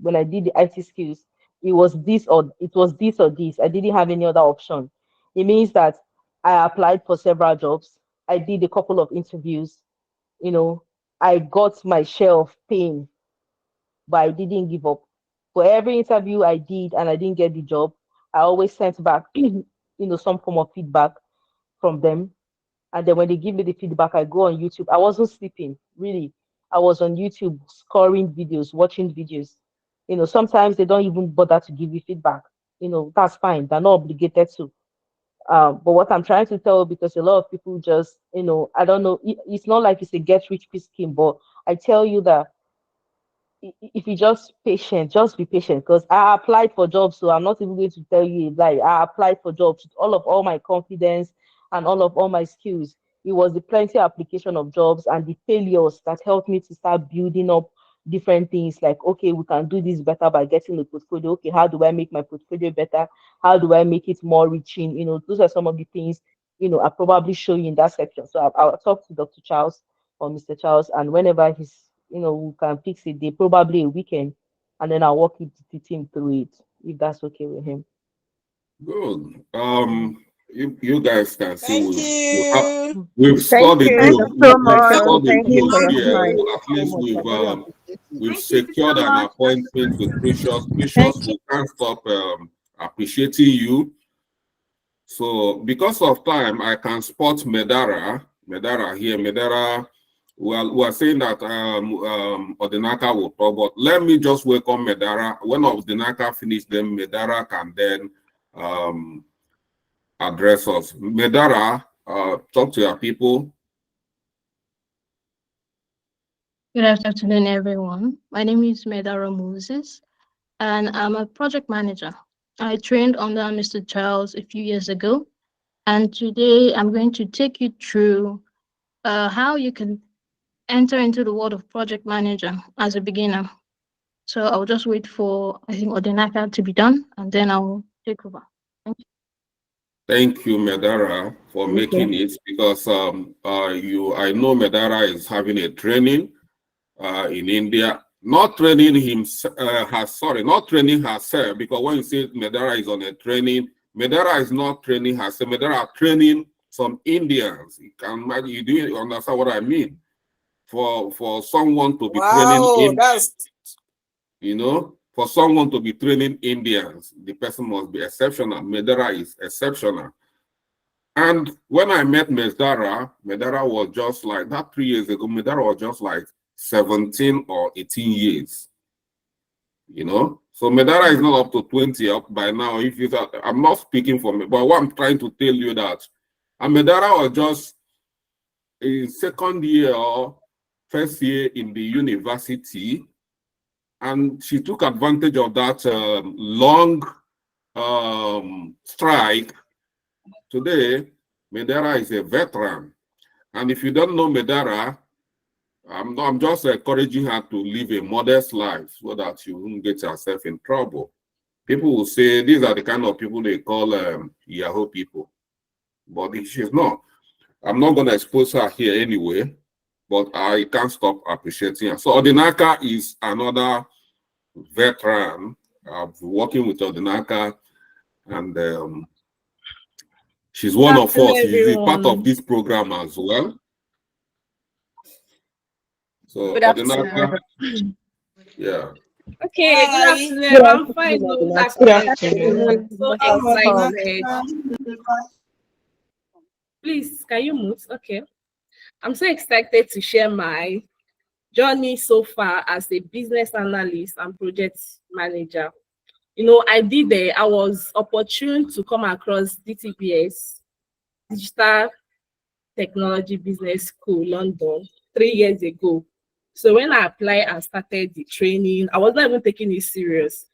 when I did the IT skills, it was this or this. I didn't have any other option. It means that I applied for several jobs. I did a couple of interviews. I got my share of pain, but I didn't give up. For every interview I did and I didn't get the job, I always sent back, some form of feedback from them. And then when they give me the feedback, I go on YouTube. I wasn't sleeping, really. I was on YouTube scoring videos, watching videos. Sometimes they don't even bother to give you feedback. That's fine. They're not obligated to. But what I'm trying to tell, because a lot of people just, I don't know, it's not like it's a get rich quick scheme, but I tell you that if you just be patient, because I applied for jobs, so I'm not even going to tell you a lie. I applied for jobs with all my confidence and all my skills. It was the plenty application of jobs and the failures that helped me to start building up different things, like, okay, we can do this better by getting a portfolio. Okay, how do I make my portfolio better? How do I make it more reaching? Those are some of the things I probably show you in that section. So I'll talk to Dr. Charles or Mr. Charles, and whenever he's we can fix it. They probably a weekend, and then I'll work with the team through it, if that's okay with him. Good. You guys can see Thank you. we've studied Thank you. you so We've much. studied Thank you you for your here. time. At least we've Thank you secured so an much. appointment with Precious. Thank Precious, we can't stop appreciating you. So because of time, I can spot Medara here. Medara, well, we are saying that Odinaka will talk, but let me just welcome Medara. When Odinaka finish, then Medara can then address us. Medara, talk to your people. Good afternoon, everyone. My name is Medara Moses, and I'm a project manager. I trained under Mr. Charles a few years ago, and today I'm going to take you through how you can enter into the world of project manager as a beginner. So I'll just wait for, I think, Odinaka to be done, and then I'll take over. Thank you. Thank you, Medara, for making it, because I know Medara is having a training in India. Not training not training herself, because when you say Medara is on a training, Medara is not training herself. Medara training some Indians. You can imagine, you understand what I mean? For someone to be training for someone to be training Indians, the person must be exceptional. Medara is exceptional. And when I met Medara was just like that 3 years ago. Medara was just like 17 or 18 years. So Medara is not up to 20 up by now. I'm not speaking for me, but what I'm trying to tell you that, and Medara was just in second year or first year in the university, and she took advantage of that long strike. Today, Medara is a veteran, and if you don't know Medara, I'm just encouraging her to live a modest life so that you won't get yourself in trouble. People will say these are the kind of people they call Yahoo people, but she's not. I'm not going to expose her here anyway, but I can't stop appreciating her. So Odinaka is another veteran. I've been working with Odinaka, and she's one of us. She's part of this program as well. So Odinaka, yeah. Okay, good afternoon. I'm fine. Good afternoon. So excited. Please, can you mute? Okay. I'm so excited to share my journey so far as a business analyst and project manager. I was opportune to come across DTBS, Digital Technology Business School, London, 3 years ago. So when I applied and started the training, I was not even taking it serious.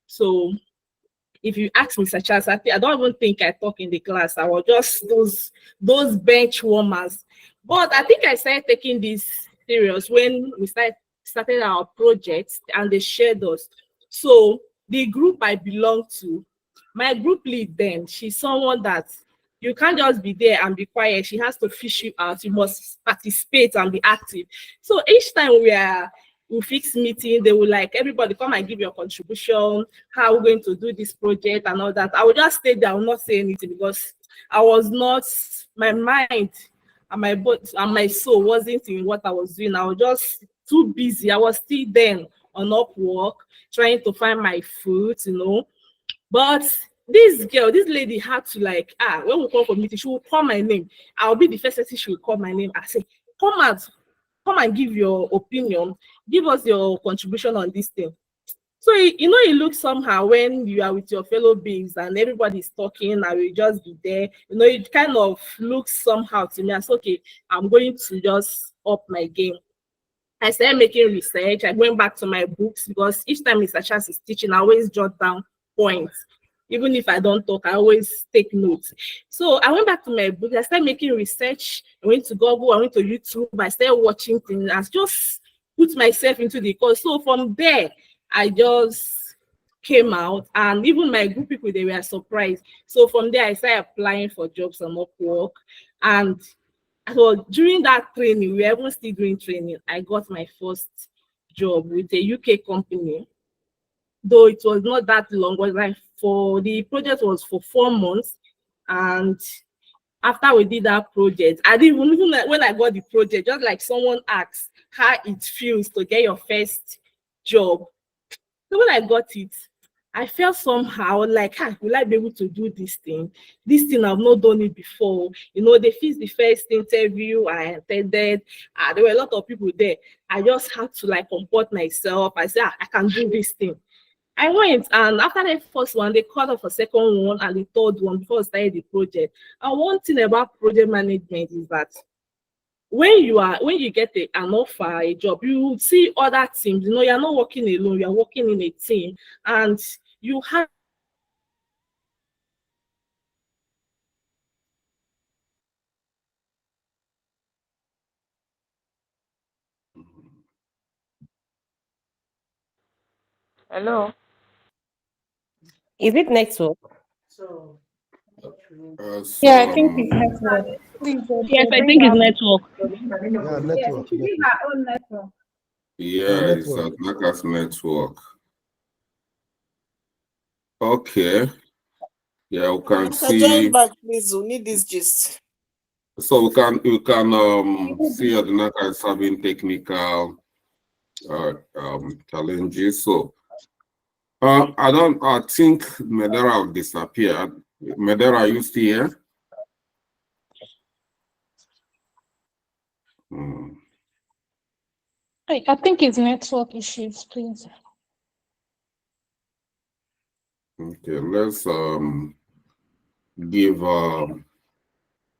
So if you ask Mr. Charles, I don't even think I talk in the class. I was just those bench warmers. But I think I started taking this serious when we started our project and they shared us. So the group I belong to, my group lead then, she's someone that You can't just be there and be quiet. She has to fish you out. You must participate and be active. So each time we fix meeting, they will like, everybody come and give your contribution, how we're going to do this project and all that. I will just stay there, I will not say anything because I was not, my mind and my body and my soul wasn't in what I was doing. I was just too busy. I was still then on Upwork, trying to find my food, you know. But this girl, this lady had to like, when we come for meeting, she will call my name. I'll be the first person she will call my name. I say, come and give your opinion, give us your contribution on this thing. So you know, it looks somehow when you are with your fellow beings and everybody's talking and we just be there. You know, it kind of looks somehow to me as okay, I'm going to just up my game. I started making research. I went back to my books because each time Mr. Charles is teaching, I always jot down points. Even if I don't talk, I always take notes. So I went back to my book. I started making research. I went to Google. I went to YouTube. I started watching things. I just put myself into the course. So from there, I just came out. And even my group people, they were surprised. So from there, I started applying for jobs on Upwork. And so during that training, we were even still doing training. I got my first job with a UK company. Though it was not that long, was like the project was for 4 months, and after we did that project, I didn't even when I got the project, just like someone asked how it feels to get your first job. So when I got it, I felt somehow like, will I be able to do this thing? This thing I've not done it before. You know, they fixed the first interview, I attended. There were a lot of people there. I just had to like comport myself. I said, I can do this thing. I went, and after the first one, they called up for second one and the third one before I started the project. And one thing about project management is that when you get an offer, a job, you see other teams. You know, you're not working alone, you're working in a team, and you have Hello. Is it network? Yeah, I think it's network. Please, Yes, I bring think it's up. network. Yeah, Yes, network. it should be her own network. Yeah, it's Network. Atnaka's network. Okay. Yeah, we can Can join see. back, please. We need this gist. So we can see Atnaka is having technical challenges. So I think Medera disappeared. Medera, are you still here? I think it's network issues, please. Okay, let's give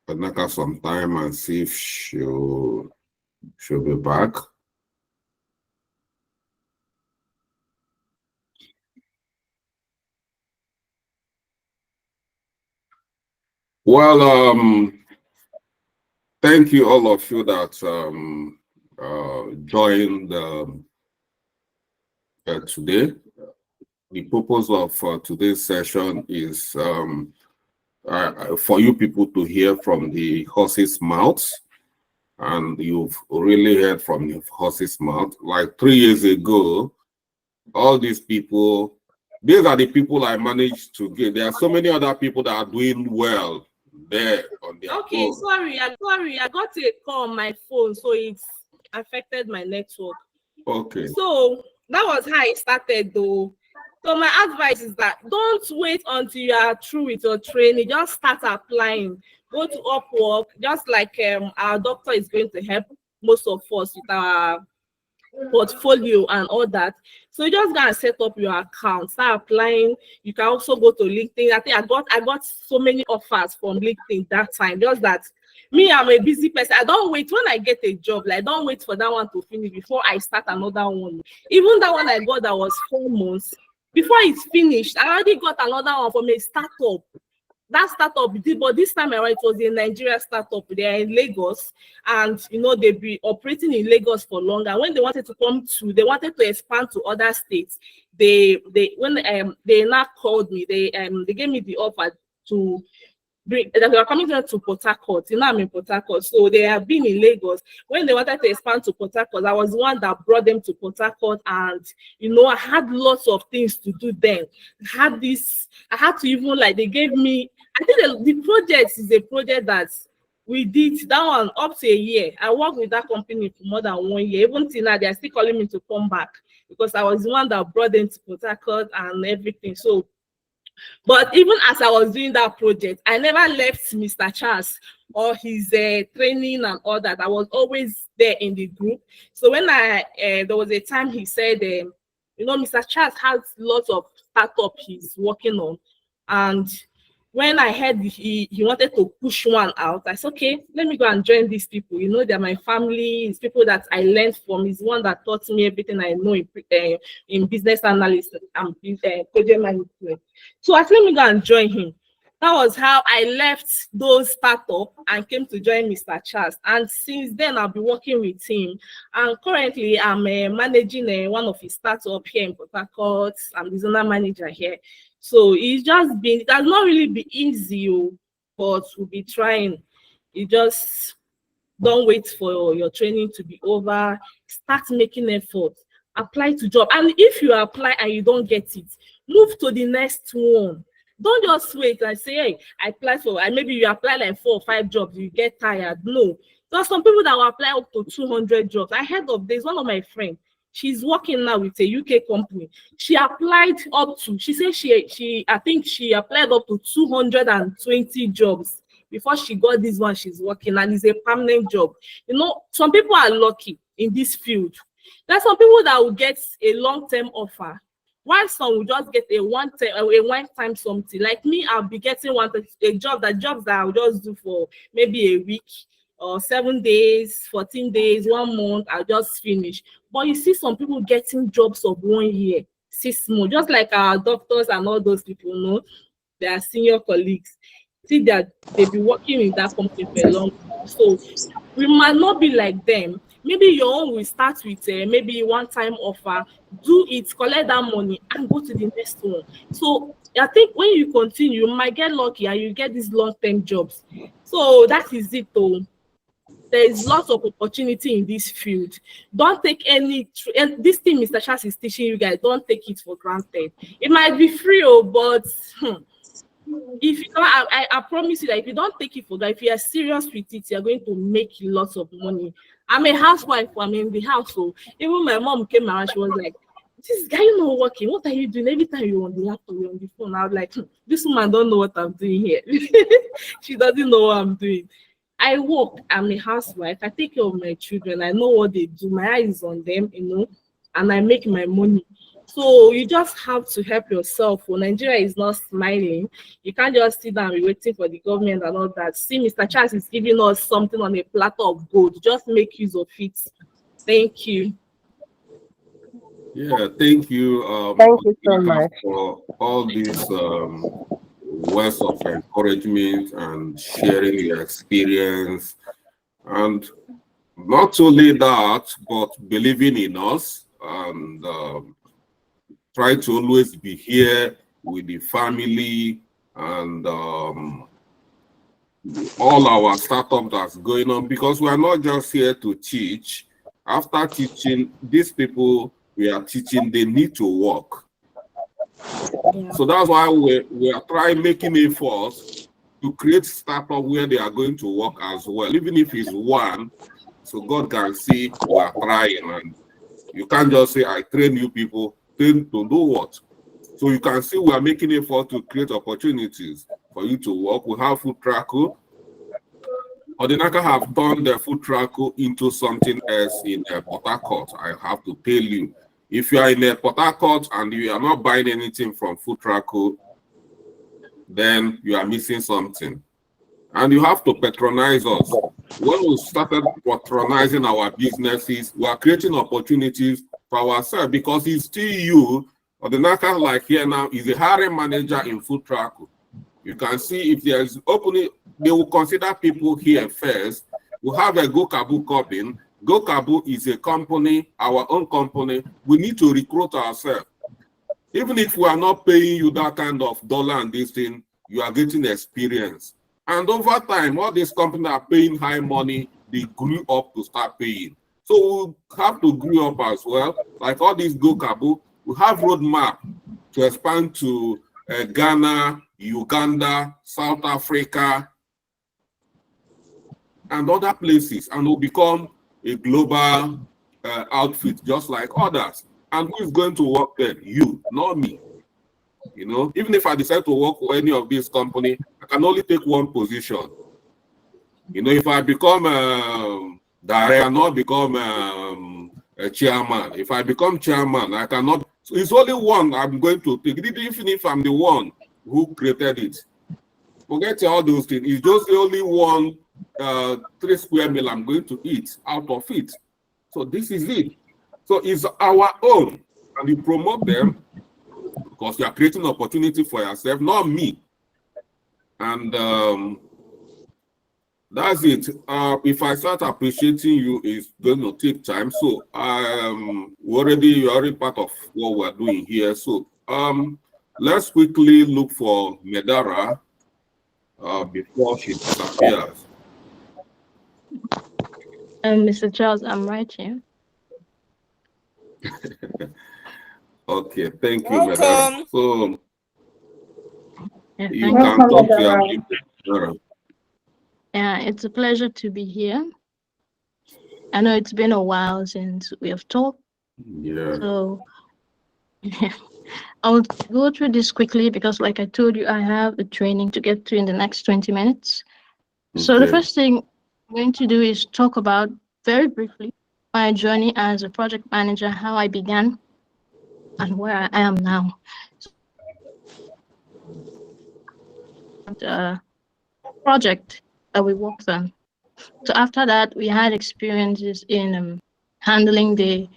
Atnaka some time and see if she'll be back. Well, thank you all of you that joined today. The purpose of today's session is for you people to hear from the horse's mouth, and you've really heard from the horse's mouth. Like 3 years ago, all these people, these are the people I managed to get. There are so many other people that are doing well there on their own. sorry, I got a call on my phone, so it's affected my network. Okay. So that was how it started though. So my advice is that don't wait until you are through with your training. Just start applying. Go to Upwork, just like our doctor is going to help most of us with our portfolio and all that. So you just gotta set up your account, start applying. You can also go to LinkedIn. I think I got so many offers from LinkedIn that time. Just that me, I'm a busy person. I don't wait when I get a job. Like, don't wait for that one to finish before I start another one. Even that one I got that was 4 months. Before it's finished, I already got another one from a startup. That startup, but this time around, it was a Nigeria startup. They are in Lagos, and you know they've been operating in Lagos for long. And when they wanted to expand to other states. When they now called me, they gave me the offer to that they were coming to Port Harcourt. You know, I'm in Port Harcourt, so they have been in Lagos. When they wanted to expand to Port Harcourt, I was the one that brought them to Port Harcourt, and you know, I had lots of things to do then. I had to even like they gave me. I think the project is a project that we did that one up to a year. I worked with that company for more than 1 year. Even till now, they are still calling me to come back because I was the one that brought them to Port Harcourt and everything. So, but even as I was doing that project, I never left Mr. Charles or his training and all that. I was always there in the group. So when there was a time he said, you know, Mr. Charles has lots of startup he's working on, and when I heard he wanted to push one out, I said, okay, let me go and join these people. You know, they're my family. It's people that I learned from. He's one that taught me everything I know in business analysis and project management. So I said, let me go and join him. That was how I left those startups and came to join Mr. Charles. And since then, I've been working with him. And currently, I'm managing one of his startups here in Port Harcourt. I'm the zonal manager here. So it has not really been easy, but we'll be trying. You just don't wait for your training to be over. Start making effort. Apply to job. And if you apply and you don't get it, move to the next one. Don't just wait and say, hey, I applied for, and maybe you apply like 4 or 5 jobs, you get tired. No. There are some people that will apply up to 200 jobs. I heard of this, one of my friends. She's working now with a UK company. She applied up to, she said I think she applied up to 220 jobs before she got this one she's working, and it's a permanent job. You know, some people are lucky in this field. There are some people that will get a long-term offer, while some will just get a one-time something. Like me, I'll be getting jobs that I'll just do for maybe a week or 7 days, 14 days, 1 month, I'll just finish. But you see some people getting jobs of 1 year, 6 months, just like our doctors and all those people, know, they are senior colleagues. See that they've been working in that company for a long time. So we might not be like them. Maybe your own will start with maybe one-time offer, do it, collect that money, and go to the next one. So I think when you continue, you might get lucky and you get these long-term jobs. So that is it, though. There is lots of opportunity in this field. Don't take this thing Mr. Charles is teaching you guys, don't take it for granted. It might be free, but if you don't, I promise you that if you don't take it for granted, if you are serious with it, you're going to make lots of money. I'm a housewife, I'm in the house, so even my mom came around, she was like, this guy, you not working, what are you doing? Every time you're on the laptop, you're on the phone. I was like, this woman don't know what I'm doing here. She doesn't know what I'm doing. I work, I'm a housewife, I take care of my children, I know what they do, my eye is on them, you know, and I make my money. So you just have to help yourself. When Nigeria is not smiling, you can't just sit down and be waiting for the government and all that. See, Mr. Charles is giving us something on a platter of gold. Just make use of it. Thank you. Yeah, thank you. Thank you so much for all these words of encouragement and sharing your experience, and not only that, but believing in us and try to always be here with the family and all our startup that's going on, because we are not just here to teach. After teaching, these people we are teaching, they need to work. Yeah. So that's why we are trying making efforts to create startup where they are going to work as well, even if it's one, so God can see we are trying. And you can't just say, I train you people, train to do what? So you can see we are making effort to create opportunities for you to work. We have food track. Odinaka have turned the food track into something else in Port Harcourt. I have to tell you. If you are in Port Harcourt and you are not buying anything from food track, then you are missing something. And you have to patronize us. When we started patronizing our businesses, we are creating opportunities for ourselves, because it's still you, or the Naka like here now is a hiring manager in food track. You can see if there's opening, they will consider people here first. We have a Go Kabu coming. Go Kabu is a company, our own company. We need to recruit ourselves. Even if we are not paying you that kind of dollar and this thing, you are getting experience. And over time, all these companies are paying high money, they grew up to start paying. So we have to grow up as well. Like all these Go Kabu, we have roadmap to expand to Ghana, Uganda, South Africa, and other places, and will become a global outfit just like others. And who is going to work there? You, not me. You know, even if I decide to work for any of these companies, I can only take one position. You know, if I become director, I cannot become a chairman. If I become chairman, I cannot. So it's only one I'm going to take, even if I'm the one who created it. Forget all those things. It's just the only one 3 square meal I'm going to eat out of it. So this is it. So it's our own, and you promote them because you are creating opportunity for yourself, not me. And that's it. If I start appreciating you, it's going to take time. So you're already part of what we're doing here. So let's quickly look for Medara before she disappears. Mr. Charles, I'm right here. Okay, thank you, Welcome. Medara. So Yeah, you thank can you. talk to your Medara. Yeah, it's a pleasure to be here. I know it's been a while since we have talked. Yeah. So I'll go through this quickly because, like I told you, I have a training to get to in the next 20 minutes. So the Okay. first thing I'm going to do is talk about very briefly my journey as a project manager, how I began and where I am now. Project that we worked on. So after that, we had experiences in handling the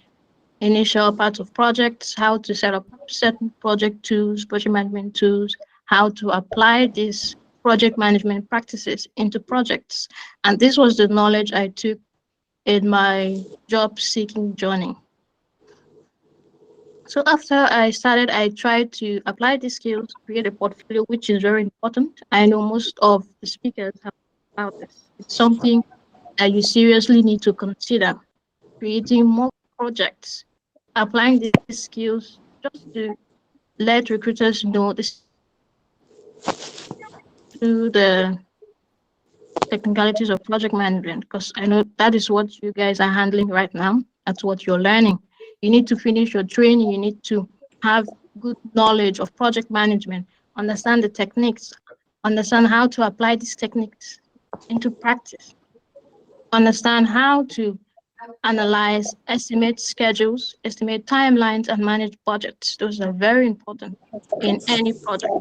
initial parts of projects, how to set up certain project tools, project management tools, how to apply these project management practices into projects. And this was the knowledge I took in my job seeking journey. So after I started, I tried to apply these skills, create a portfolio, which is very important. I know most of the speakers have about this. It's something that you seriously need to consider, creating more projects, applying these skills just to let recruiters know this to the technicalities of project management, because I know that is what you guys are handling right now. That's what you're learning. You need to finish your training. You need to have good knowledge of project management, understand the techniques, understand how to apply these techniques into practice, understand how to analyze, estimate schedules, estimate timelines, and manage budgets. Those are very important in any project.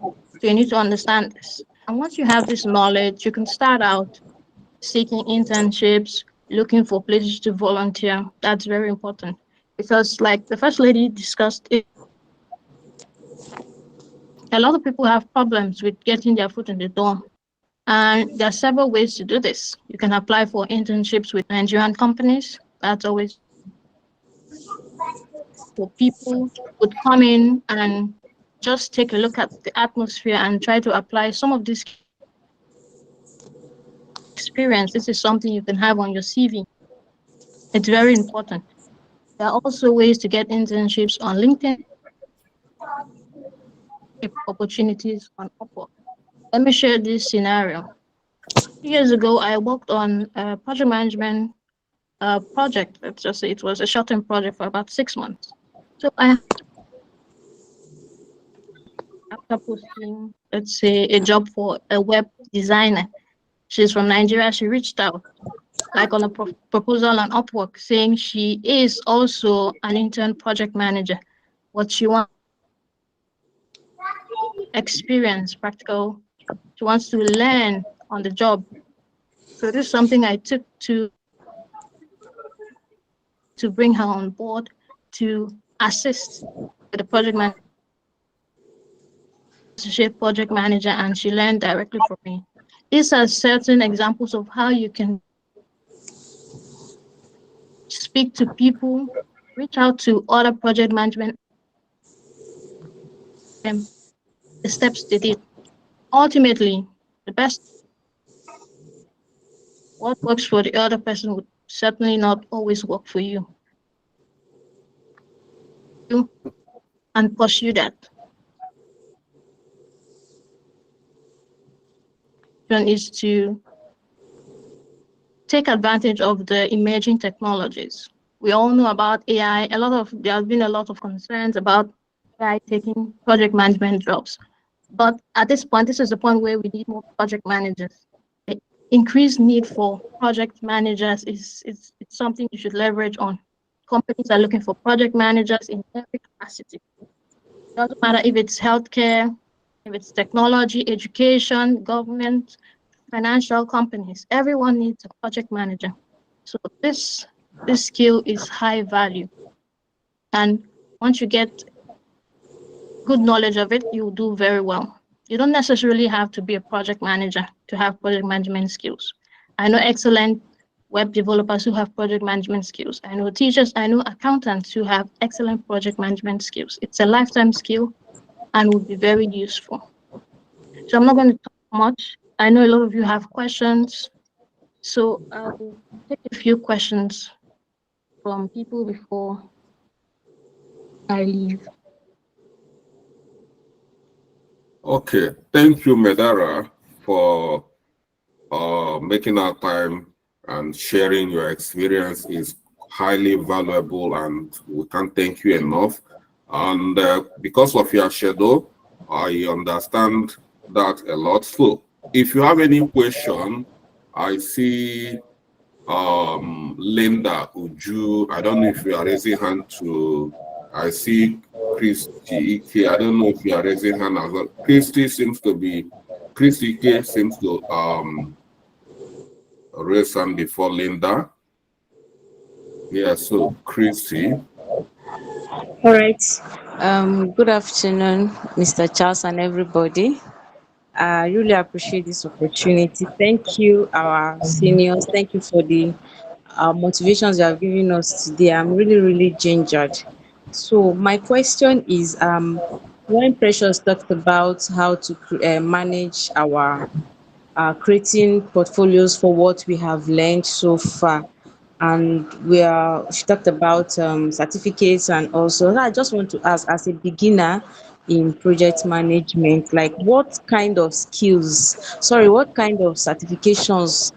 So you need to understand this. And once you have this knowledge, you can start out seeking internships, looking for places to volunteer. That's very important because, like the First Lady discussed, a lot of people have problems with getting their foot in the door. And there are several ways to do this. You can apply for internships with Nigerian companies. That's always for people would come in and just take a look at the atmosphere and try to apply some of this experience. This is something you can have on your CV. It's very important. There are also ways to get internships on LinkedIn, opportunities on Upwork. Let me share this scenario. 2 years ago, I worked on a project management project. Let's just say it was a short-term project for about 6 months. So after posting, let's say, a job for a web designer, she's from Nigeria. She reached out, like on a proposal on Upwork, saying she is also an intern project manager. What she wants experience, practical. She wants to learn on the job. So this is something I took to bring her on board to assist with the project manager, and she learned directly from me. These are certain examples of how you can speak to people, reach out to other project management, the steps they did. Ultimately, the best. What works for the other person would certainly not always work for you. And pursue that. One is to take advantage of the emerging technologies. We all know about AI. There have been a lot of concerns about AI taking project management jobs. But at this point, this is the point where we need more project managers. The increased need for project managers is it's something you should leverage on. Companies are looking for project managers in every capacity. It doesn't matter if it's healthcare, if it's technology, education, government, financial companies. Everyone needs a project manager. So this skill is high value. And once you get good knowledge of it, you do very well. You don't necessarily have to be a project manager to have project management skills. I know excellent web developers who have project management skills. I know teachers, I know accountants who have excellent project management skills. It's a lifetime skill and would be very useful. So I'm not going to talk much. I know a lot of you have questions. So I'll take a few questions from people before I leave. Okay, thank you, Medara, for making our time and sharing your experience is highly valuable, and we can't thank you enough. And because of your schedule, I understand that a lot. So if you have any question, I see Linda Uju. I don't know if you are raising hand to. I see Christy Ike. I don't know if you are raising hand as well. Christy seems to raise hand before Linda. Yeah, so Christy. All right. Good afternoon, Mr. Charles and everybody. I really appreciate this opportunity. Thank you, our seniors. Thank you for the motivations you have given us today. I'm really, really gingered. So my question is, when Precious talked about how to manage our creating portfolios for what we have learned so far, and she talked about certificates, and also I just want to ask, as a beginner in project management, like what kind of certifications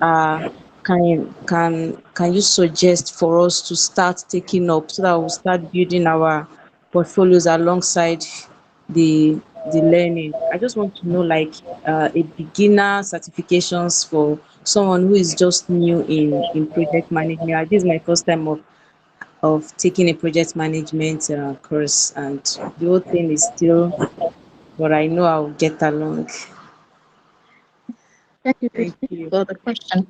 can you suggest for us to start taking up, so that we'll start building our portfolios alongside the learning? I just want to know, like, a beginner certifications for someone who is just new in project management. This is my first time of taking a project management course, and the whole thing is still, but I know I'll get along. Thank you, Thank Christy, you. for the question.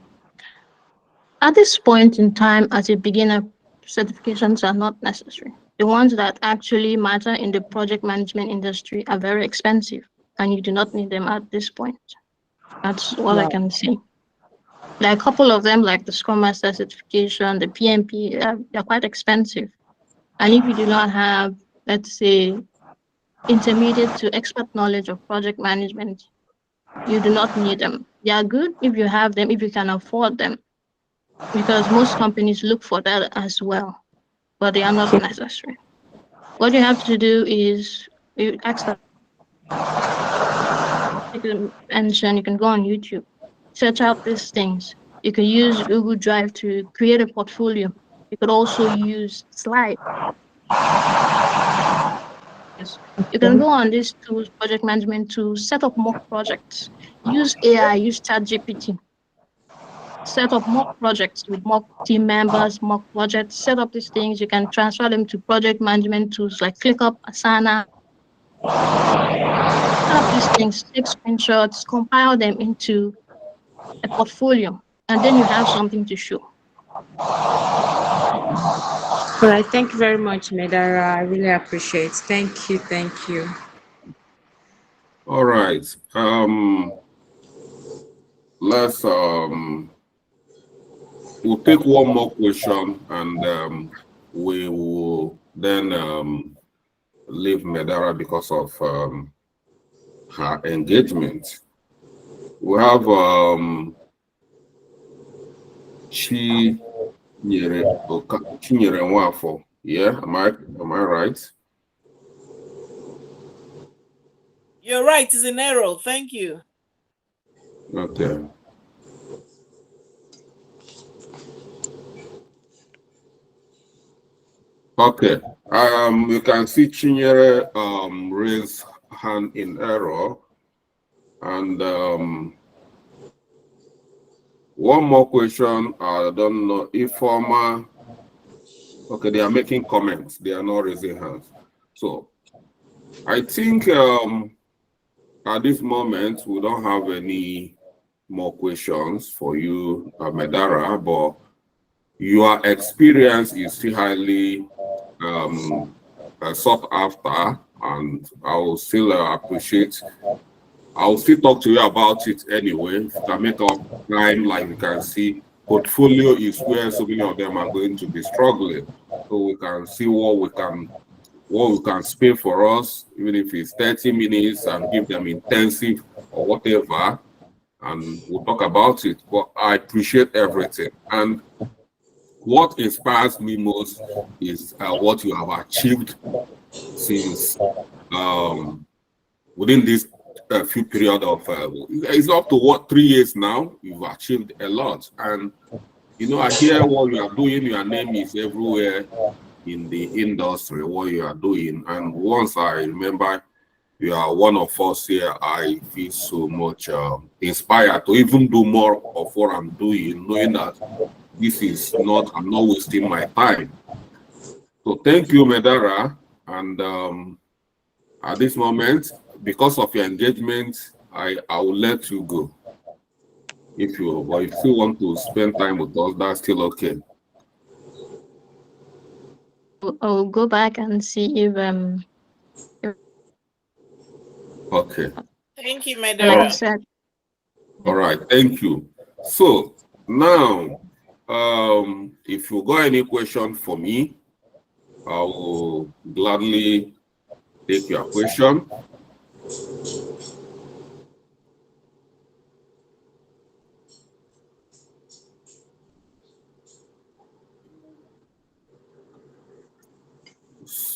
At this point in time, as a beginner, certifications are not necessary. The ones that actually matter in the project management industry are very expensive, and you do not need them at this point. That's all I can say. There are a couple of them, like the Scrum Master certification, the PMP, they're quite expensive. And if you do not have, let's say, intermediate to expert knowledge of project management, you do not need them. They are good if you have them, if you can afford them, because most companies look for that as well, but they are not necessary. What you have to do is you ask them, you can mention, you can go on YouTube, search out these things. You can use Google Drive to create a portfolio. You could also use Slide. Yes. You can go on these tools, project management tools, set up mock projects. Use AI, use ChatGPT. Set up mock projects with mock team members, mock projects. Set up these things. You can transfer them to project management tools like ClickUp, Asana. Set up these things, take screenshots, compile them into a portfolio, and then you have something to show. All right, thank you very much, Medara. I really appreciate it. Thank you, thank you. All right. Let's we'll take one more question, and we will then leave Medara because of her engagement. We have Chinyere Nwafo. Yeah, am I right? You're right, it's an error. Thank you. Okay. Okay. You can see Chinyere raise hand in error. And one more question. I don't know if former. Okay, they are making comments. They are not raising hands. So I think at this moment we don't have any more questions for you, Medara, but your experience is still highly sought after, and I will still appreciate. I'll still talk to you about it anyway. If you can make up time, like you can see, portfolio is where so many of them are going to be struggling. So we can see what we can spare for us, even if it's 30 minutes, and give them intensive or whatever, and we'll talk about it. But I appreciate everything. And what inspires me most is what you have achieved since within this few period of it's up to what 3 years now. You've achieved a lot, and I hear what you are doing. Your name is everywhere in the industry, what you are doing. And once I remember you are one of us here, I feel so much inspired to even do more of what I'm doing, knowing that I'm not wasting my time. So thank you, Medara. And at this moment, because of your engagement, I will let you go. If you want to spend time with us, that's still okay. I'll go back and see if Okay. Thank you, like Medara. you said. All right, thank you. So now, if you got any question for me, I will gladly take your question.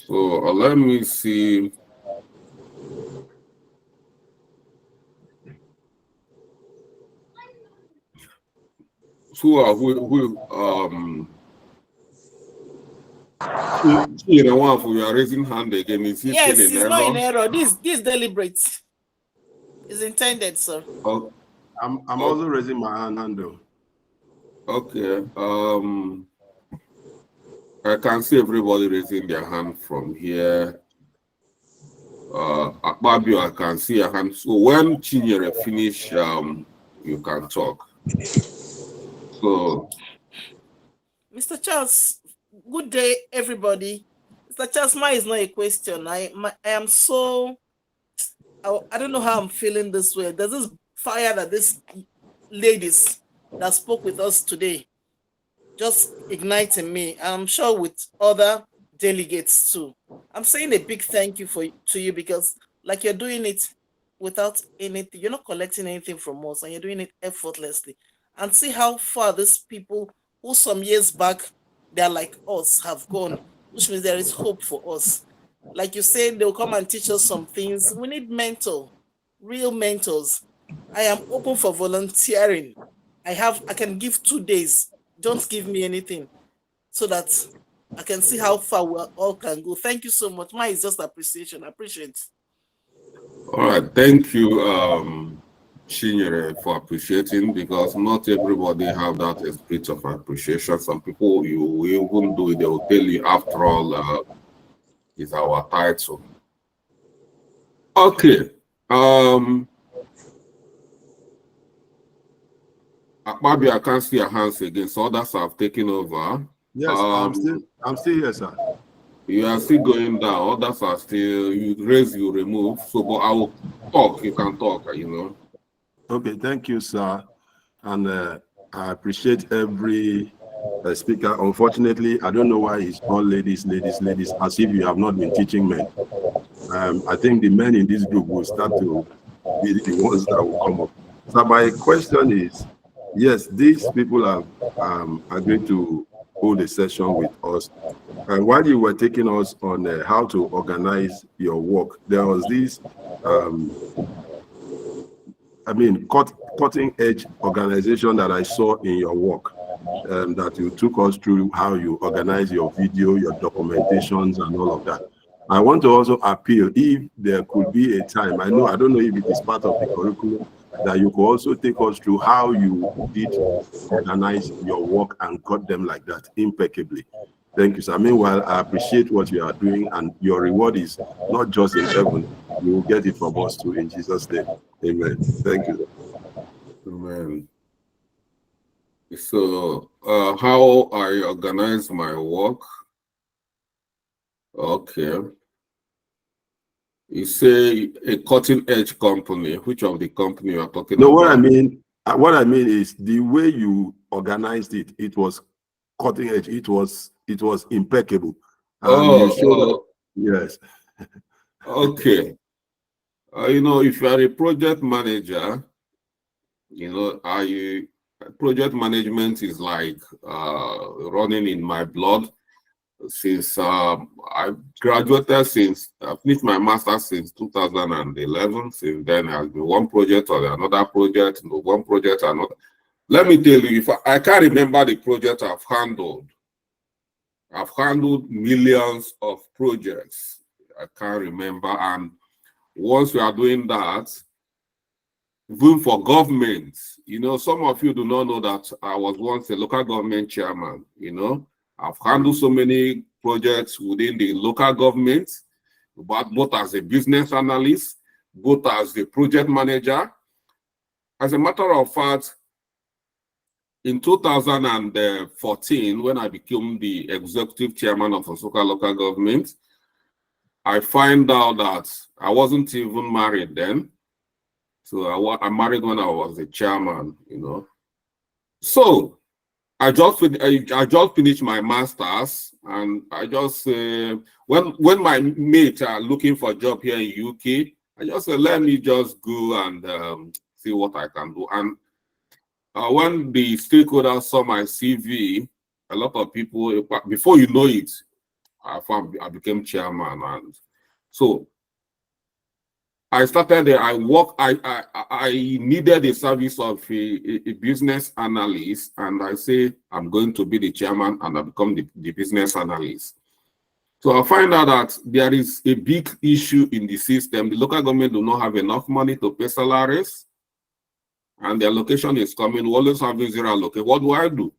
So let me see. We are raising hand again. Is he Yes, still in it's error? not in error. This is deliberate. It's intended, sir. Oh, I'm also raising my hand though. Okay. I can see everybody raising their hand from here. Akpabio, I can see your hand. So when Chinyere finish, you can talk. So, Mr. Charles, good day, everybody. Mr. Charles, mine is not a question. I am so, I don't know how I'm feeling this way. There's this fire that these ladies that spoke with us today just igniting me. I'm sure with other delegates too. I'm saying a big thank you to you, because like you're doing it without anything, you're not collecting anything from us, and you're doing it effortlessly. And see how far these people who some years back they're like us have gone, which means there is hope for us. Like you said, they'll come and teach us some things. We need real mentors. I am open for volunteering. I can give 2 days. Don't give me anything, so that I can see how far we all can go. Thank you so much. Mine is just appreciation. I appreciate it. all right, thank you, Chinyere, for appreciating, because not everybody have that spirit of appreciation. Some people, you even do it, they will tell you, after all, is our title. Okay. Akpabi, I can't see your hands again, so others have taken over. Yes, I'm still here, sir. You are still going down. Others are still, you raise, you remove. So, but I will talk. You can talk, Okay, thank you, sir. And I appreciate every speaker. Unfortunately, I don't know why it's all ladies, as if you have not been teaching men. I think the men in this group will start to be the ones that will come up. So my question is, yes, these people have agreed to hold a session with us. And while you were taking us on how to organize your work, there was this, cutting edge organization that I saw in your work, that you took us through how you organize your video, your documentations, and all of that. I want to also appeal if there could be a time, I don't know if it is part of the curriculum, that you could also take us through how you did organize your work and cut them like that impeccably. Thank you, sir. Meanwhile, I appreciate what you are doing, and your reward is not just in heaven, you will get it from us too, in Jesus' name. Amen. Thank you. Amen. So, how I organize my work? Okay. You say a cutting edge company. Which of the company you are talking about? No, what I mean is the way you organized it. It was cutting edge. It was impeccable. You showed up. Yes. Okay. If you are a project manager, project management is like running in my blood. Since I graduated, I finished my master's since 2011. Since then, has been one project or another project, one project or another. Let me tell you, if I can't remember the project I've handled millions of projects. I can't remember. And once we are doing that, even for government, some of you do not know that I was once a local government chairman. I've handled so many projects within the local government, but both as a business analyst, both as a project manager. As a matter of fact, in 2014, when I became the executive chairman of Osoka local government, I find out that I wasn't even married then. So I married when I was the chairman, So I just finished my master's, and I just when my mates are looking for a job here in UK, I just said, let me just go and see what I can do. And when the stakeholders saw my CV, a lot of people, before you know it, I became chairman, and so I started there. I needed the service of a business analyst, and I say I'm going to be the chairman, and I become the business analyst. So I find out that there is a big issue in the system. The local government do not have enough money to pay salaries, and the allocation is coming. We always having zero allocate. What do?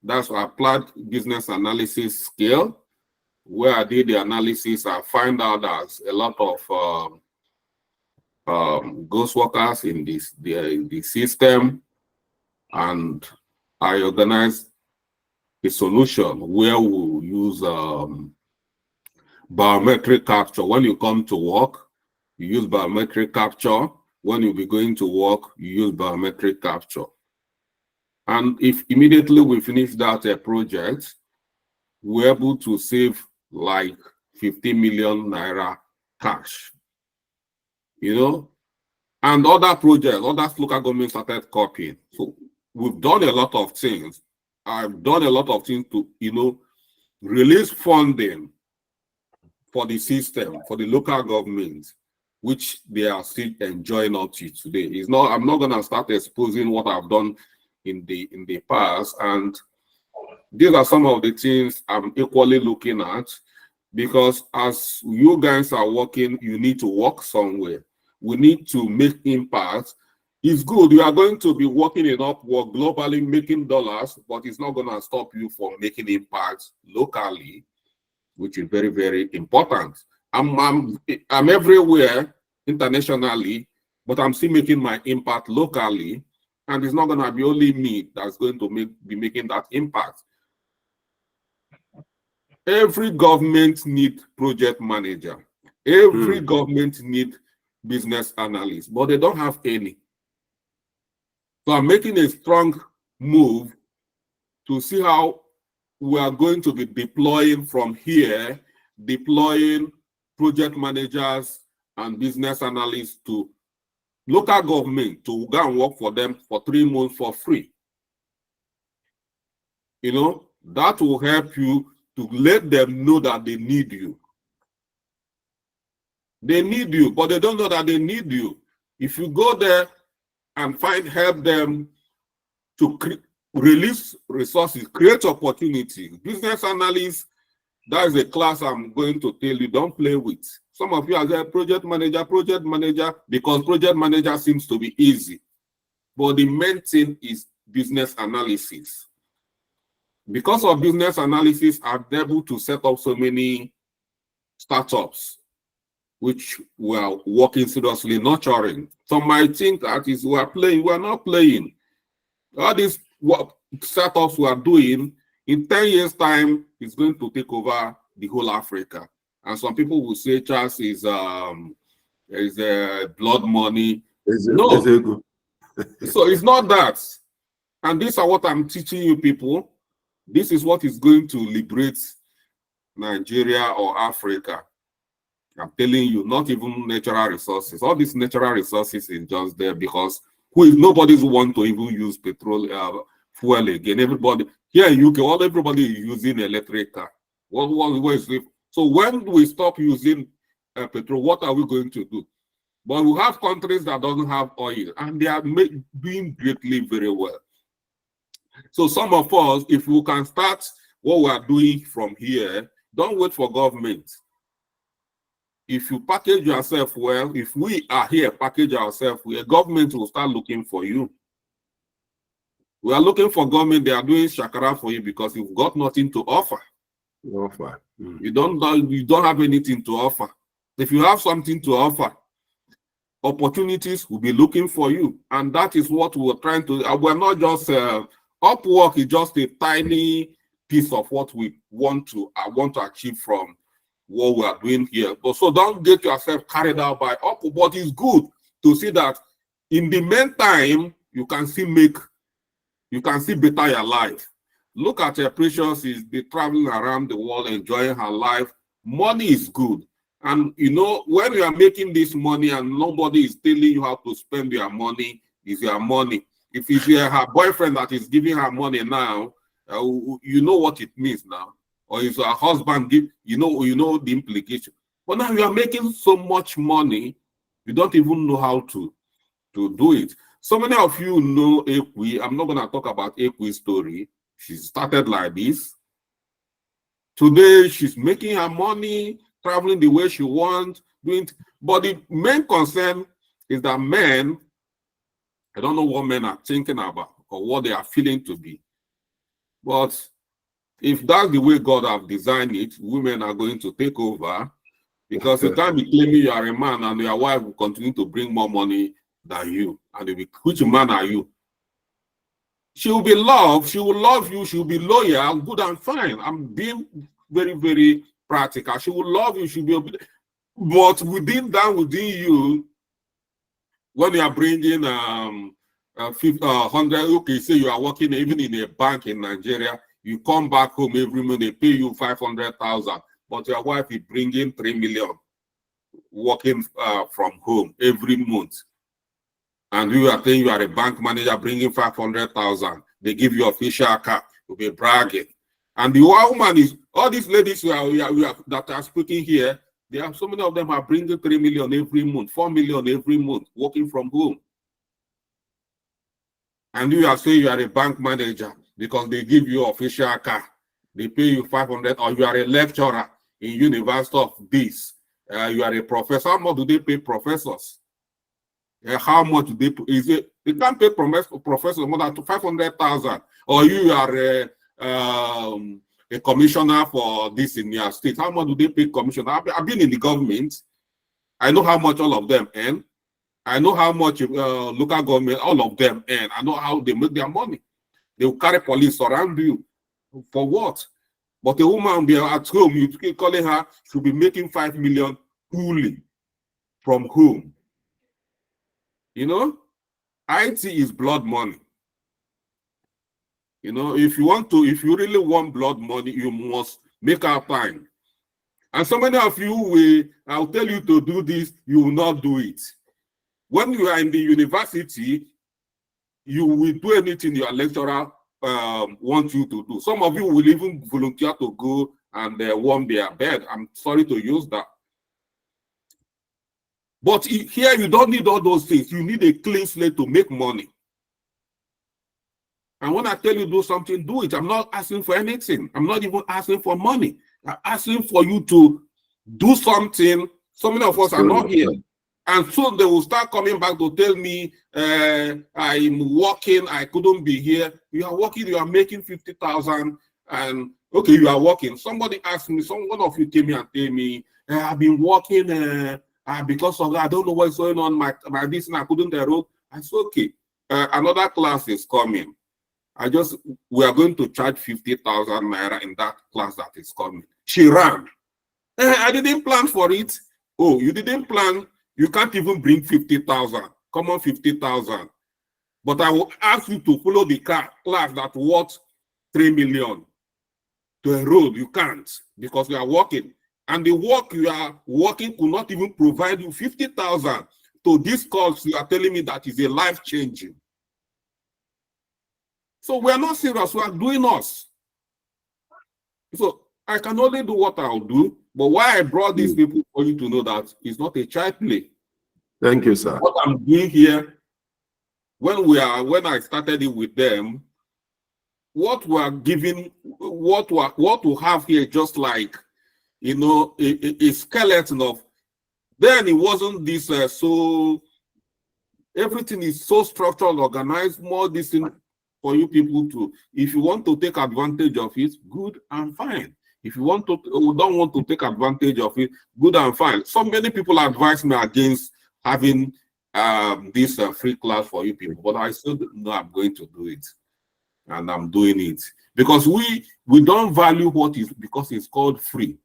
That's why I applied business analysis skill. Where I did the analysis, I find out there's a lot of ghost workers in the system, and I organized a solution where we'll use biometric capture. When you come to work, you use biometric capture. When you'll be going to work, you use biometric capture. And if immediately we finish that project, we're able to save like 50 million naira cash, and other projects, other local governments started copying. So we've done a lot of things. I've done a lot of things to, release funding for the system, for the local government, which they are still enjoying up to today. I'm not gonna start exposing what I've done in the past, and these are some of the things I'm equally looking at, because as you guys are working, you need to work somewhere. We need to make impact. It's good. You are going to be working in Upwork globally, making dollars, but it's not going to stop you from making impact locally, which is very, very important. I'm everywhere internationally, but I'm still making my impact locally, and it's not going to be only me that's going to be making that impact. Every government needs project manager. Every government needs business analyst, but they don't have any. So I'm making a strong move to see how we are going to be deploying from here, deploying project managers and business analysts to local government to go and work for them for 3 months for free. You know, that will help you to let them know that they need you. They need you, but they don't know that they need you. If you go there and help them to release resources, create opportunities. Business analysts, that is a class I'm going to tell you, don't play with. Some of you are there, project manager, because project manager seems to be easy. But the main thing is business analysis. Because of business analysis, I'm able to set up so many startups, which we are working seriously, nurturing. Some might think that is we are playing. We are not playing. All these startups we are doing, in 10 years' time, is going to take over the whole Africa. And some people will say Charles is blood money. No. So it's not that. And these are what I'm teaching you people. This is what is going to liberate Nigeria or Africa. I'm telling you, not even natural resources. All these natural resources is just there because nobody's want to even use petrol fuel again. Everybody here in UK, everybody is using electric car. So when we stop using petrol, what are we going to do? But we have countries that don't have oil, and they are doing greatly very well. So some of us, if we can start what we are doing from here, don't wait for government. If you package yourself well, if we are here, package ourselves well, government will start looking for you. We are looking for government, they are doing shakara for you because you've got nothing to offer. You don't have anything to offer. If you have something to offer, opportunities will be looking for you. And that is what we're trying to, we're not just, Upwork is just a tiny piece of what we want to achieve from what we are doing here. But so don't get yourself carried out by Upwork. But it's good to see that in the meantime, you can see better your life. Look at her Precious, is traveling around the world, enjoying her life. Money is good. And you know, when you are making this money and nobody is telling you how to spend your money, it's your money. If it's her boyfriend that is giving her money now, you know what it means now. Or if her husband you know the implication. But now you are making so much money, you don't even know how to do it. So many of you know Ekwi. I'm not going to talk about Ekwi's story. She started like this. Today, she's making her money, traveling the way she wants, doing. But the main concern is that men, I don't know what men are thinking about or what they are feeling to be. But if that's the way God have designed it, women are going to take over, because you can't be claiming you are a man and your wife will continue to bring more money than you. And they'll be, which man are you? She will be loved, she will love you, she will be loyal, good and fine. I'm being very, very practical. She will love you, she'll be, but within you, when you are bringing 100, okay, say you are working even in a bank in Nigeria, you come back home every month, they pay you 500,000, but your wife is bringing 3 million working from home every month. And you are saying you are a bank manager bringing 500,000. They give you official car, you'll be bragging. And the woman is, all these ladies that are speaking here, they have, so many of them are bringing 3 million every month, 4 million every month, working from home. And you are saying you are a bank manager because they give you official car. They pay you 500, or you are a lecturer in University of this. You are a professor. How much do they pay professors? How much do they pay? Is it, they can't pay professors more than 500,000. Or you are a commissioner for this in your state. How much do they pay commissioner? I've been in the government. I know how much all of them earn. I know how much local government, all of them earn. I know how they make their money. They will carry police around you. For what? But a woman will be at home, you keep calling her, she'll be making 5 million fully from home. You know, IT is blood money. You know, if you really want blood money, you must make up time. And so many of you I'll tell you to do this, you will not do it. When you are in the university, you will do anything your lecturer wants you to do. Some of you will even volunteer to go and warm their bed. I'm sorry to use that. But here you don't need all those things. You need a clean slate to make money. And when I tell you do something, do it. I'm not asking for anything. I'm not even asking for money. I'm asking for you to do something. So many of us are not here. And soon they will start coming back to tell me, I'm working, I couldn't be here. You are working, you are making 50,000, and okay, you are working. Somebody asked me, one of you came here and told me, I've been working because of that. I don't know what's going on, my this and I couldn't enroll. I said, okay, another class is coming. We are going to charge 50,000 naira in that class that is coming. She ran. I didn't plan for it. Oh, you didn't plan. You can't even bring 50,000. Come on, 50,000. But I will ask you to follow the class that worth 3 million to enroll. You can't because you are working. And the work you are working could not even provide you 50,000 to this course you are telling me that is a life-changing. So we are not serious. We are doing us. So I can only do what I'll do. But why I brought these people for you to know that it's not a child play. Thank you, sir. What I'm doing here, when I started it with them, what we are giving, what we have here, just like, you know, a skeleton of. Then it wasn't this so. Everything is so structured, organized. More this thing for you people to. If you want to take advantage of it, good and fine. If you don't want to take advantage of it, good and fine. So many people advise me against having this free class for you people, but I still know I'm going to do it, and I'm doing it because we don't value what is because it's called free.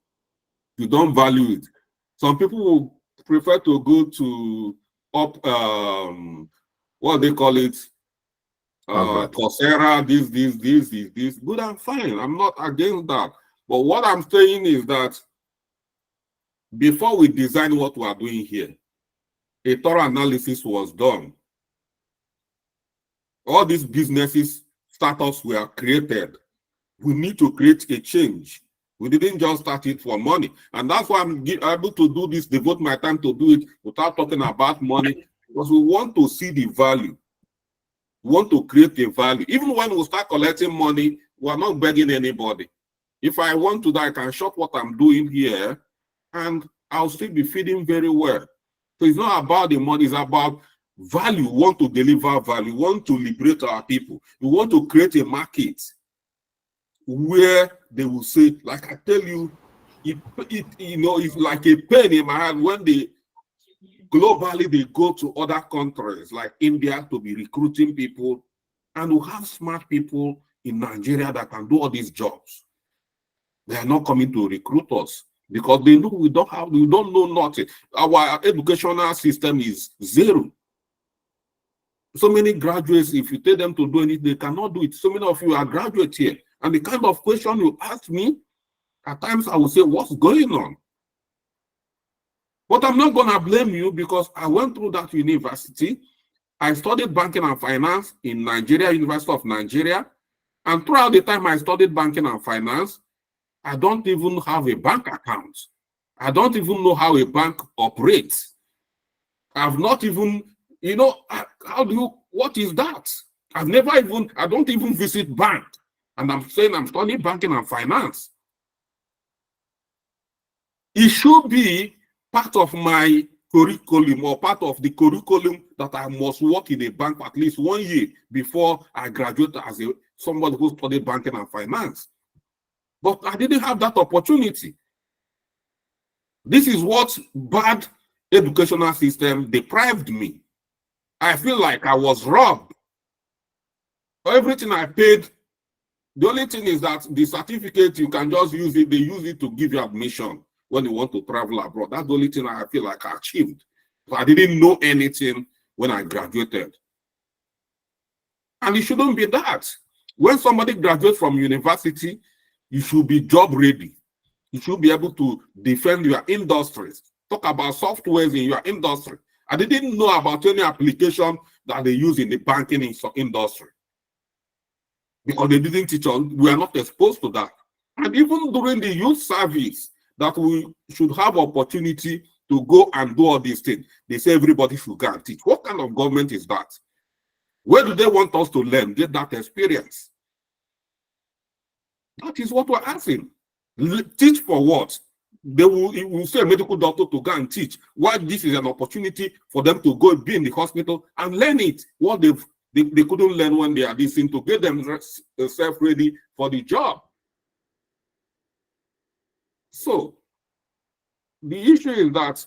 You don't value it. Some people will prefer to go to what they call it, Coursera. This good and fine. I'm not against that. But what I'm saying is that before we design what we are doing here, a thorough analysis was done. All these businesses, startups were created. We need to create a change. We didn't just start it for money. And that's why I'm able to do this, devote my time to do it without talking about money, because we want to see the value. We want to create a value. Even when we start collecting money, we are not begging anybody. If I want to, I can shop what I'm doing here, and I'll still be feeding very well. So it's not about the money, it's about value. We want to deliver value. We want to liberate our people. We want to create a market where they will say, like I tell you, it's like a pain in my hand when globally they go to other countries like India to be recruiting people, and we have smart people in Nigeria that can do all these jobs. They are not coming to recruit us because they know we don't know nothing. Our educational system is zero. So many graduates, if you tell them to do anything, they cannot do it. So many of you are graduates here. And the kind of question you ask me, at times I will say, what's going on? But I'm not going to blame you because I went through that university. I studied banking and finance in Nigeria, University of Nigeria. And throughout the time I studied banking and finance, I don't even have a bank account. I don't even know how a bank operates. I've not even, what is that? I don't even visit bank. And I'm saying I'm studying banking and finance. It should be part of my curriculum or part of the curriculum that I must work in a bank for at least 1 year before I graduate as somebody who studied banking and finance. But I didn't have that opportunity. This is what bad educational system deprived me. I feel like I was robbed. For everything I paid, the only thing is that the certificate, you can just use it. They use it to give you admission when you want to travel abroad. That's the only thing I feel like I achieved. So I didn't know anything when I graduated. And it shouldn't be that. When somebody graduates from university, you should be job ready. You should be able to defend your industries. Talk about softwares in your industry. I didn't know about any application that they use in the banking industry because they didn't teach us. We are not exposed to that. And even during the youth service, that we should have opportunity to go and do all these things. They say everybody should go and teach. What kind of government is that? Where do they want us to learn, get that experience? That is what we're asking. Teach for what? They will say a medical doctor to go and teach. Why this is an opportunity for them to go be in the hospital and learn it. What they couldn't learn when they are listening to get themselves ready for the job. So the issue is that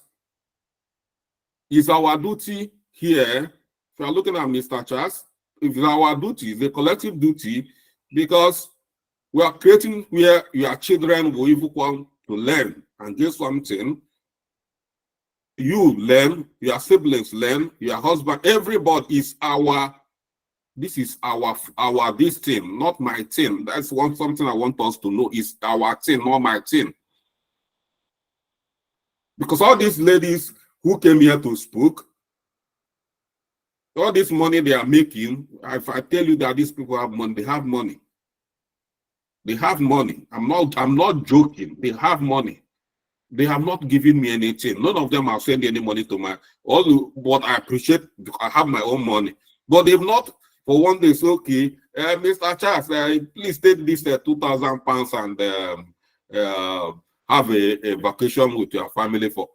it's our duty here. If you are looking at Mr. Charles, it's our duty, it's a collective duty, because we are creating where your children will even come to learn and get something. You learn, your siblings learn, your husband, everybody is our, this is our this thing, not my thing. That's something I want us to know, is our thing, not my thing. Because all these ladies who came here to speak, all this money they are making, if I tell you that these people have money, they have money. They have money. I'm not joking. They have money. They have not given me anything. None of them have sent any money to my, what I appreciate, I have my own money. But they've not, for one day, say, okay, Mr. Charles, please take this £2,000 and have a vacation with your family, for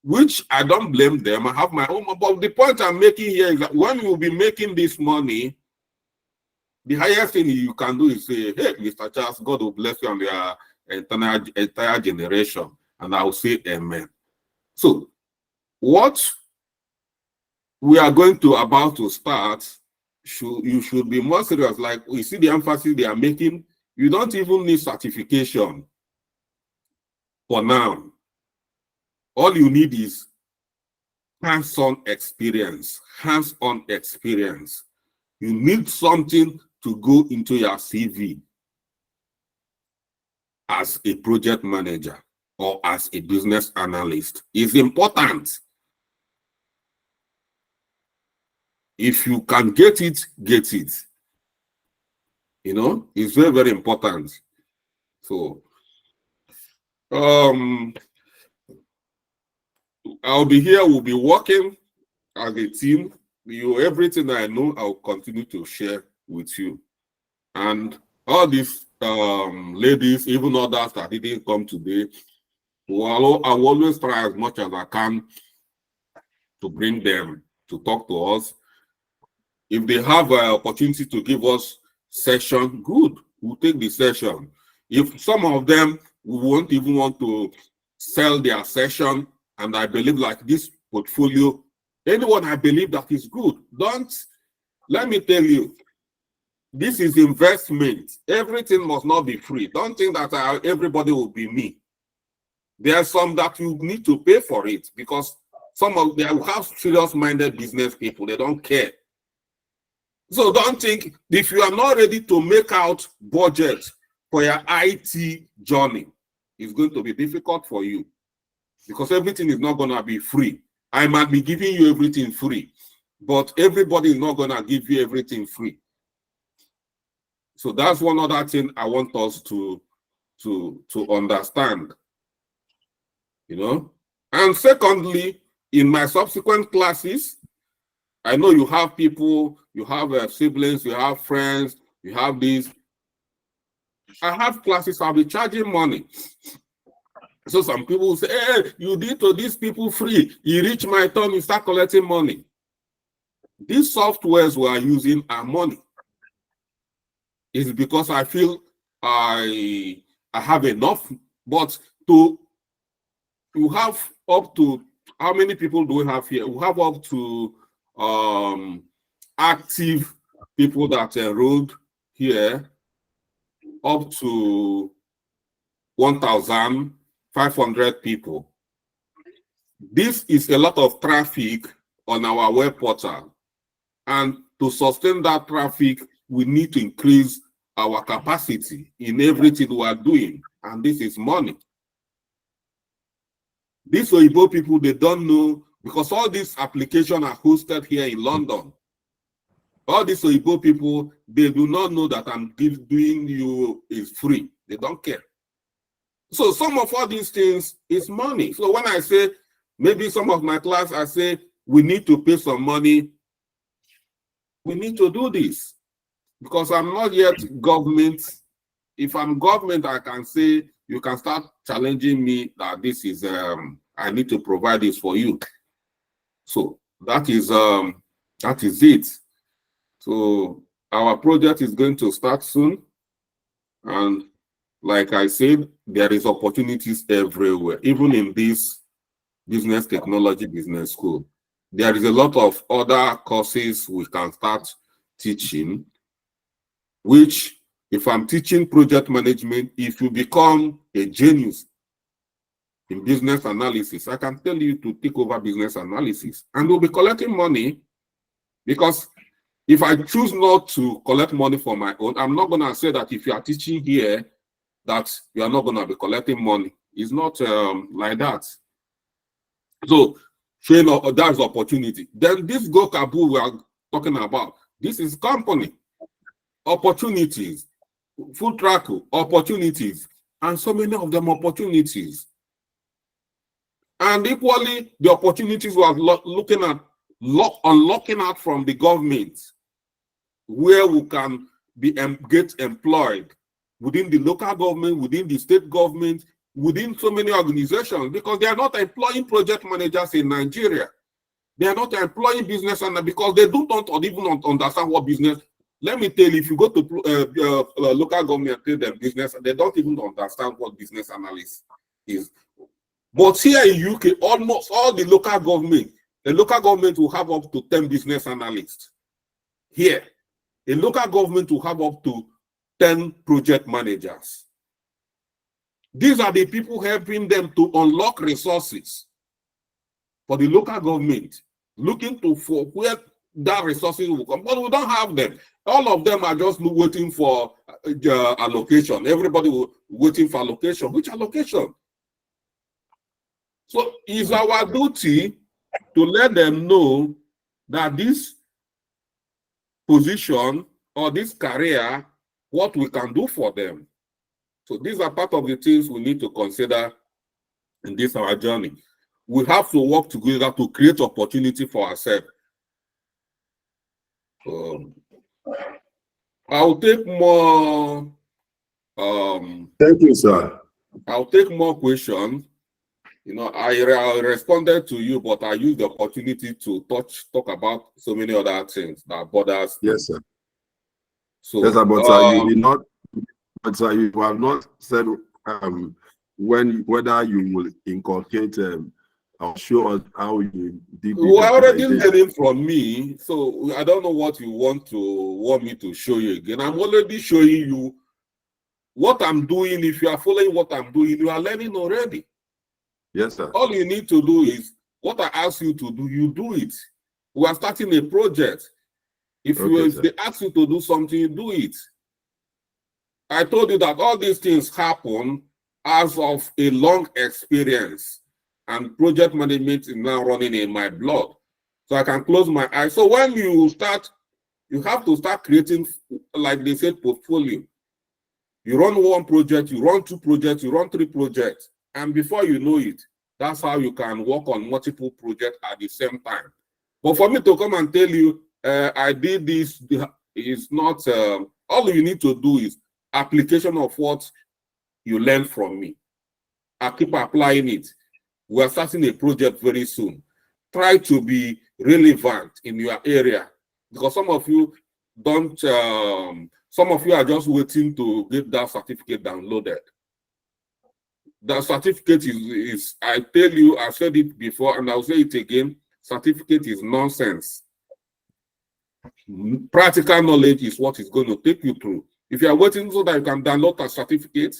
which I don't blame them. I have my own. But the point I'm making here is that when you will be making this money, the highest thing you can do is say, hey, Mr. Charles, God will bless you and your entire generation. And I will say amen. So what we are about to start, you should be more serious. Like, you see the emphasis they are making. You don't even need certification for now. All you need is hands-on experience. Hands-on experience. You need something to go into your CV as a project manager or as a business analyst. It's important. If you can get it, get it. You know, it's very, very important. So, I'll be here, we'll be working as a team. Everything I know, I'll continue to share with you. And all these ladies, even others that didn't come today, I'll always try as much as I can to bring them to talk to us. If they have an opportunity to give us session, good, we'll take the session. If some of them won't even want to sell their session, and I believe like this portfolio, anyone I believe that is good, let me tell you, this is investment. Everything must not be free. Don't think that everybody will be me. There are some that you need to pay for it, because some of them have serious-minded business people. They don't care. So don't think, if you are not ready to make out budget for your IT journey, it's going to be difficult for you, because everything is not going to be free. I might be giving you everything free, but everybody is not going to give you everything free. So that's one other thing I want us to understand, you know. And secondly, in my subsequent classes, I know you have people, you have siblings, you have friends, you have these. I have classes, I'll be charging money. So some people say, hey, you did to these people free. You reach my turn, you start collecting money. These softwares we are using are money. It's because I feel I have enough, but you have up to, how many people do we have here? We have up to active people that enrolled here, up to 1,500 people. This is a lot of traffic on our web portal. And to sustain that traffic, we need to increase our capacity in everything we are doing. And this is money. These Oyibo people, they don't know Because all these applications are hosted here in London. All these Igbo people, they do not know that I'm doing you is free. They don't care. So some of all these things is money. So when I say, maybe some of my class, I say, we need to pay some money. We need to do this. Because I'm not yet government. If I'm government, I can say, you can start challenging me that this is, I need to provide this for you. So that is it. So our project is going to start soon. And like I said, there is opportunities everywhere, even in this business technology business school. There is a lot of other courses we can start teaching, which if I'm teaching project management, if you become a genius in business analysis, I can tell you to take over business analysis and we'll be collecting money, because if I choose not to collect money for my own, I'm not going to say that if you are teaching here that you are not going to be collecting money. It's not like that. So, that's opportunity. Then this Go Kabu we are talking about, this is company, opportunities, food track, opportunities, and so many of them opportunities. And equally, the opportunities we are looking at, unlocking out from the government, where we can be get employed within the local government, within the state government, within so many organizations, because they are not employing project managers in Nigeria. They are not employing business analysts because they do not even understand what business. Let me tell you, if you go to local government and tell them business, they don't even understand what business analyst is. But here in UK, almost all the local government will have up to 10 business analysts. Here, a local government will have up to 10 project managers. These are the people helping them to unlock resources for the local government, looking for where that resources will come. But we don't have them. All of them are just waiting for allocation. Everybody will waiting for allocation. Which allocation? So it's our duty to let them know that this position or this career, what we can do for them. So these are part of the things we need to consider in this our journey. We have to work together to create opportunity for ourselves. I'll take more. Thank you, sir. I'll take more questions. You know, I responded to you, but I used the opportunity to talk about so many other things that bothers me. Yes, sir. So, yes, sir, but sir, you did not. But sir, you have not said whether you will inculcate. I'll show us how you did. You already learning from me, so I don't know what you want me to show you again. I'm already showing you what I'm doing. If you are following what I'm doing, you are learning already. Yes, sir. All you need to do is what I ask you to do, you do it. We are starting a project. If they ask you to do something, you do it. I told you that all these things happen as of a long experience, and project management is now running in my blood. So I can close my eyes. So when you start, you have to start creating, like they said, portfolio. You run one project, you run two projects, you run three projects. And before you know it, that's how you can work on multiple projects at the same time. But for me to come and tell you, I did this, is not, all you need to do is application of what you learn from me. I keep applying it. We're starting a project very soon. Try to be relevant in your area, because some of you don't, some of you are just waiting to get that certificate downloaded. The certificate is, I tell you, I said it before and I'll say it again, certificate is nonsense. Practical knowledge is what is going to take you through. If you are waiting so that you can download a certificate,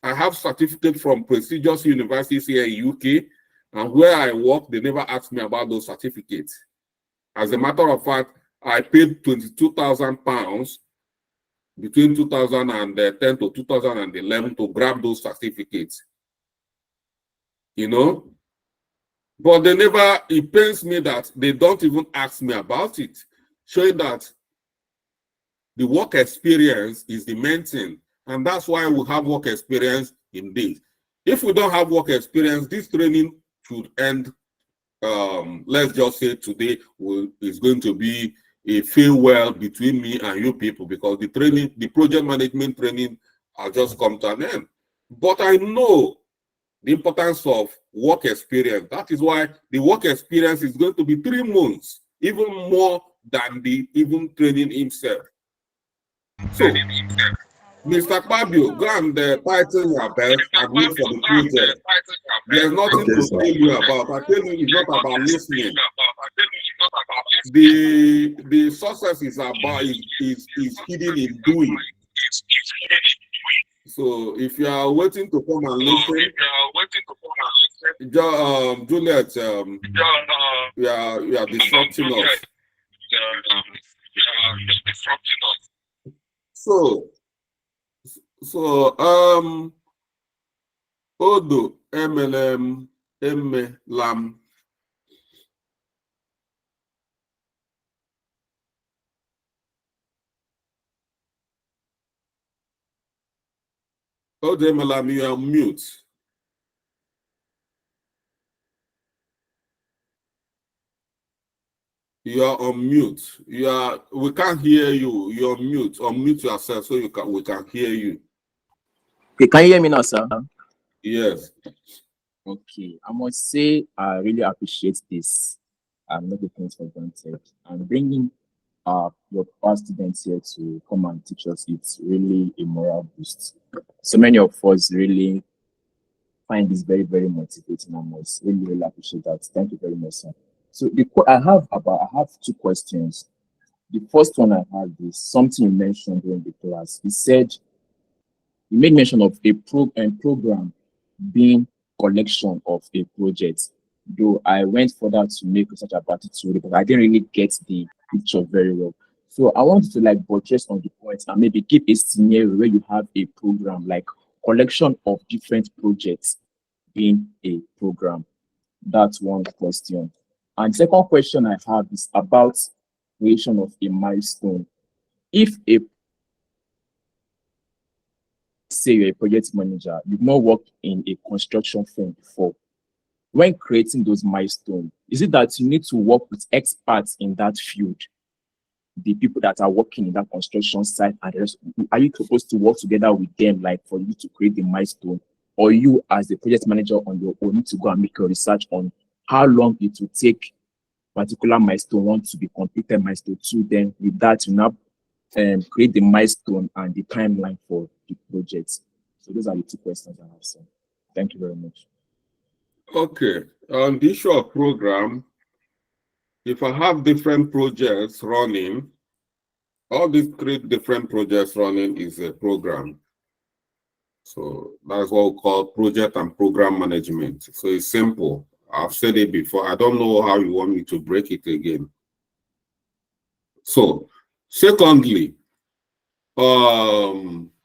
I have certificates from prestigious universities here in UK, and where I work, they never asked me about those certificates. As a matter of fact, I paid £22,000 between 2010 to 2011 to grab those certificates. You know, But they never, it pains me that they don't even ask me about it, showing that the work experience is the main thing. And that's why we have work experience in this. If we don't have work experience, this training should end. Let's just say today is going to be a farewell between me and you people, because the training, the project management training has just come to an end. But I know the importance of work experience. That is why the work experience is going to be 3 months, even more than the even training himself. So, Mr. Fabio, go and tighten your belt and wait for the project. There's nothing to tell you about. I tell you, it's not about listening. The success is about is hidden in doing. So if you are waiting to come and listen, Juliet, you are disrupting us. So Odo MLM MLAM. Odo MLM, you are mute. You are on mute. We can't hear you. You're on mute. Unmute yourself so we can hear you. Okay, can you hear me now, sir? Yes. Okay, I must say I really appreciate this. I'm not taking it for granted. And bringing your past students here to come and teach us, it's really a moral boost. So many of us really find this very, very motivating. I must really, really appreciate that. Thank you very much, sir. So I have 2 questions. The first one I have is something you mentioned during the class. You made mention of a program being collection of a project. Though I went further to make research about it too, but I didn't really get the picture very well. So I want to buttress on the point and maybe give a scenario where you have a program, like collection of different projects being a program. That's one question. And second question I have is about creation of a milestone. If say you're a project manager, you've not worked in a construction firm before, when creating those milestones, is it that you need to work with experts in that field, the people that are working in that construction site, and are you supposed to work together with them, like for you to create the milestone, or you as the project manager on your own need to go and make your research on how long it will take particular milestone 1 to be completed, milestone 2, then with that you now create the milestone and the timeline for the project. So those are the 2 questions I have, sir. Thank you very much. Okay, on the issue of program, if I have different projects running, all these 3 different projects running is a program. So that's what we call project and program management. So it's simple. I've said it before. I don't know how you want me to break it again. So, secondly,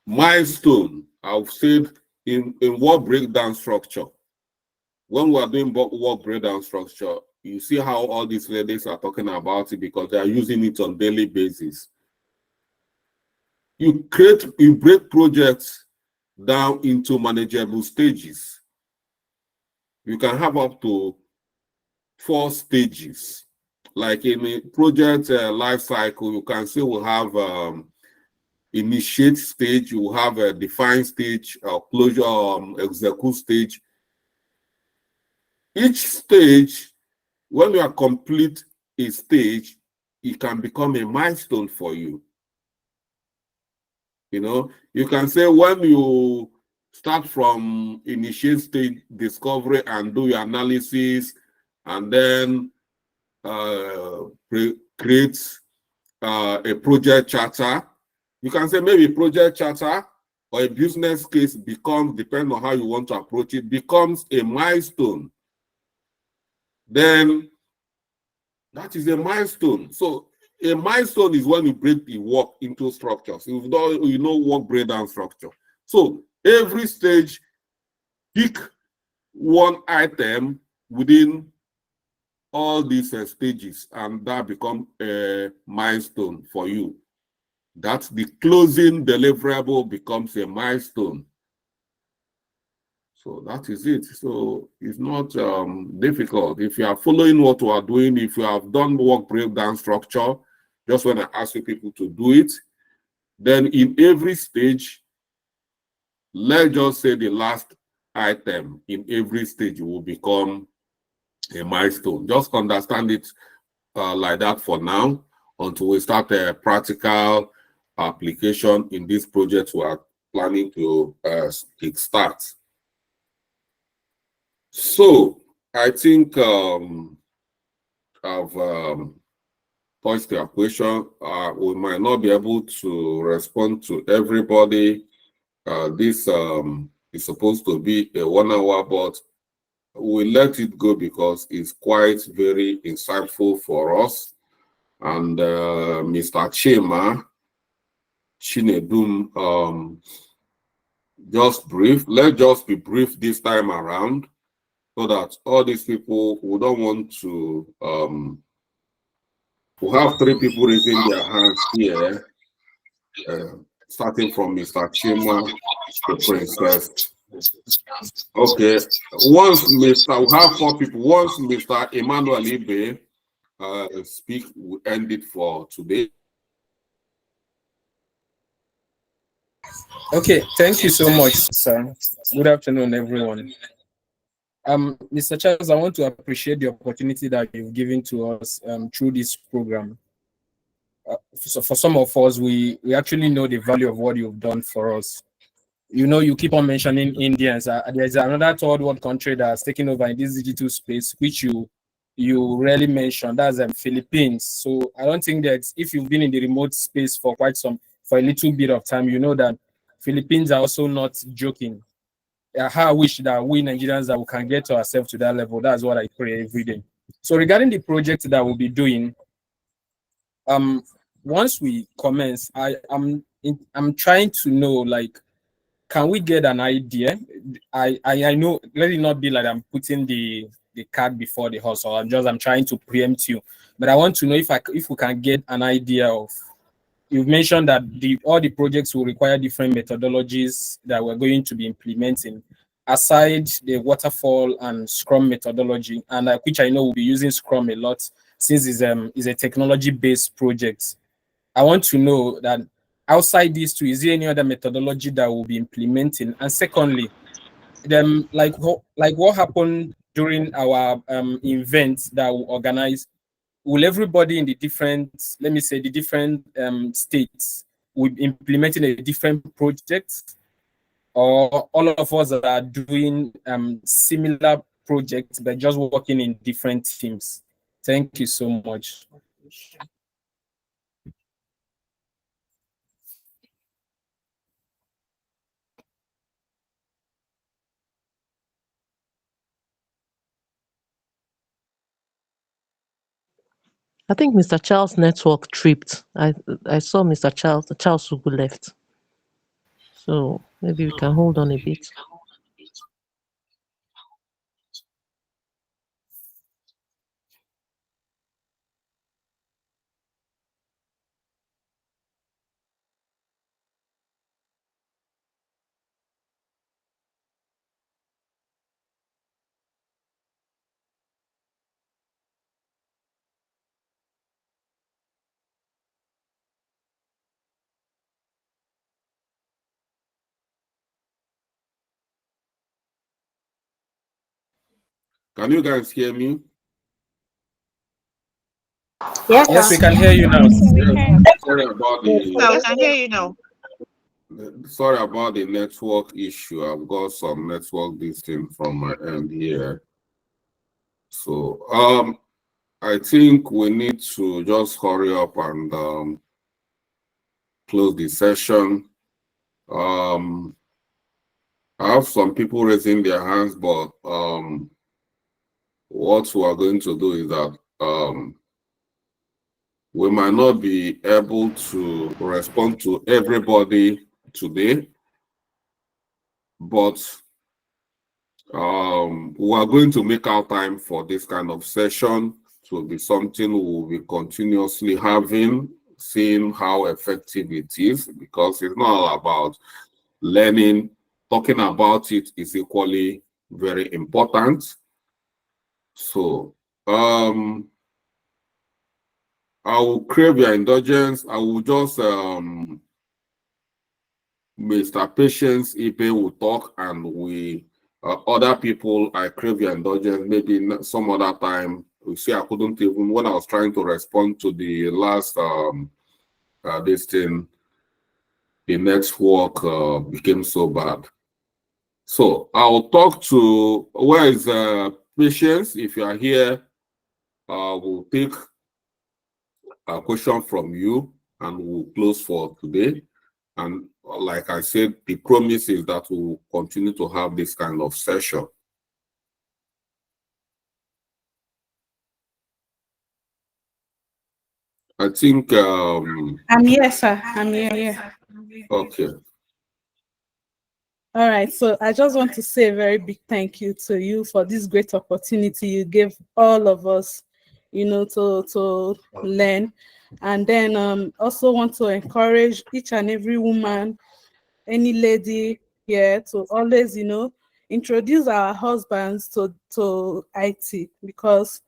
milestone. I've said in work breakdown structure. When we are doing work breakdown structure, you see how all these ladies are talking about it because they are using it on daily basis. You break projects down into manageable stages. You can have up to 4 stages. Like in a project life cycle, you can say we have initiate stage, you have a define stage, closure, execute stage. Each stage, when you are complete a stage, it can become a milestone for you. You know, you can say when you start from initiate stage discovery and do your analysis, and then create a project charter. You can say maybe project charter or a business case becomes, depending on how you want to approach it, becomes a milestone. Then that is a milestone. So a milestone is when you break the work into structures. You know work breakdown structure. So every stage, pick one item within all these stages, and that become a milestone for you. That's the closing deliverable becomes a milestone. So that is it. So it's not difficult. If you are following what we are doing, if you have done work breakdown structure, just when I ask you people to do it, then in every stage, let's just say the last item in every stage will become a milestone. Just understand it like that for now until we start a practical application in this project we are planning to kickstart. So I think I've touched your question. We might not be able to respond to everybody. This is supposed to be a 1 hour, but we let it go because it's quite very insightful for us. And Mr. Chima Chinedum, just brief. Let's just be brief this time around, so that all these people who don't want to, we have 3 people raising their hands here, starting from Mr. Chima to Princess. Okay, once Mr. we have 4 people. Once Mr. Emmanuel Ibe speak, we end it for today. Okay, thank you so much, sir. Good afternoon, everyone. Mr. Charles, I want to appreciate the opportunity that you've given to us through this program. So for some of us, we actually know the value of what you've done for us. You know, you keep on mentioning Indians. There's another third world country that's taking over in this digital space, which you rarely mention. That's Philippines. So I don't think that if you've been in the remote space for a little bit of time, you know that Philippines are also not joking. How I wish that we Nigerians that we can get ourselves to that level. That's what I pray every day. So regarding the project that we'll be doing, once we commence, I'm trying to know, like, can we get an idea? I know, let it not be like I'm putting the cart before the horse, or I'm trying to preempt you, but I want to know if we can get an idea of. You've mentioned that all the projects will require different methodologies that we're going to be implementing, aside the waterfall and Scrum methodology, and which I know we'll be using Scrum a lot since it's a technology-based project. I want to know that outside these two, is there any other methodology that we'll be implementing? And secondly, like what happened during our events that we organize? Will everybody in the different, let me say, the different states will be implementing a different project, or all of us are doing similar projects but just working in different teams? Thank you so much. I think Mr. Charles' network tripped. I saw Mr. Charles Sugu left. So maybe we can hold on a bit. Can you guys hear me? Yes, we can hear you now. Sorry about the. So we can hear you now. Sorry about the network issue. I've got some network distinct from my end here. So I think we need to just hurry up and close the session. I have some people raising their hands, but what we are going to do is that we might not be able to respond to everybody today, but we are going to make our time for this kind of session It will be something we will be continuously having, seeing how effective it is, because it's not all about learning. Talking about it is equally very important. So, I will crave your indulgence. I will just, Mr. Patience Ipe will talk, and we, other people, I crave your indulgence. Maybe some other time. You see, I couldn't even, when I was trying to respond to the last, this thing, the network became so bad. So I'll talk to, where is Patience? If you are here, we'll take a question from you and we'll close for today. And like I said, the promise is that we'll continue to have this kind of session. I think I'm here, sir. I'm here. Okay. All right. So I just want to say a very big thank you to you for this great opportunity you gave all of us, to learn. And then also want to encourage each and every woman, any lady here, to always, introduce our husbands to IT, because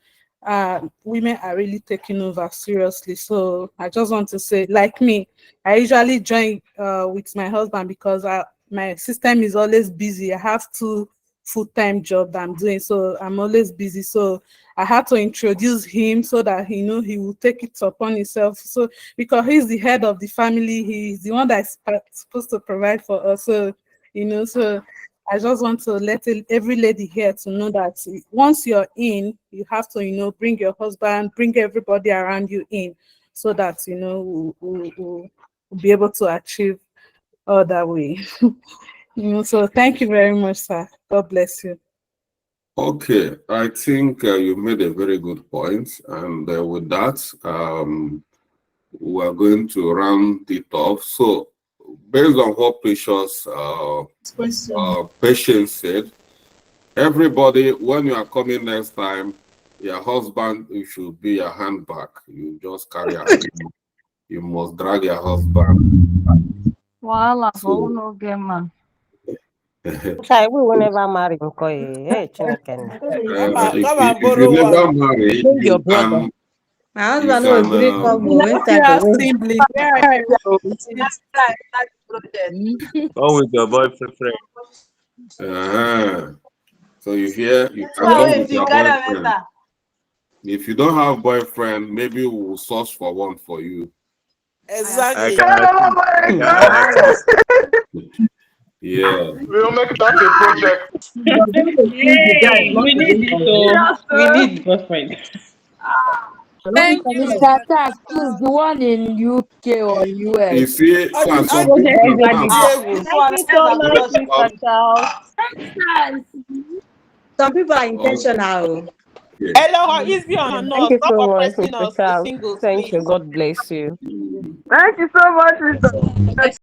women are really taking over seriously. So I just want to say, like me, I usually join with my husband because my system is always busy. I have 2 full-time jobs I'm doing, so I'm always busy. So I had to introduce him so that he will take it upon himself. So because he's the head of the family, he's the one that's supposed to provide for us. So so I just want to let every lady here to know that once you're in, you have to, bring your husband, bring everybody around you in, so that, we'll be able to achieve all that way. So thank you very much, sir. God bless you. Okay, I think you made a very good point. And with that, we are going to round it off. So, based on what Patience said, everybody, when you are coming next time, your husband, it should be a handbag. You just carry a handbag. You must drag your husband. Voila, So, no game, man. Okay, we will never marry Nkoye. Hey, Chineken. if you never marry, Bring your you brother. can. My husband will agree come go enter the Come with your boyfriend. So you hear, you can come with your boyfriend. If you don't have boyfriend, maybe we'll source for one for you. Exactly. Yeah. We'll make that a project. Yay, we need it, so we need boyfriend. Thank you, Mr. Tax, who's the one in UK or US? You see, some Thank you so much, Mr. Charles. Some people are intentional. Hello, easy on Thank us. you Stop so much, oppressing Mr. us, the Charles. singles, Thank you. please. God bless you. Thank you so much, Mr.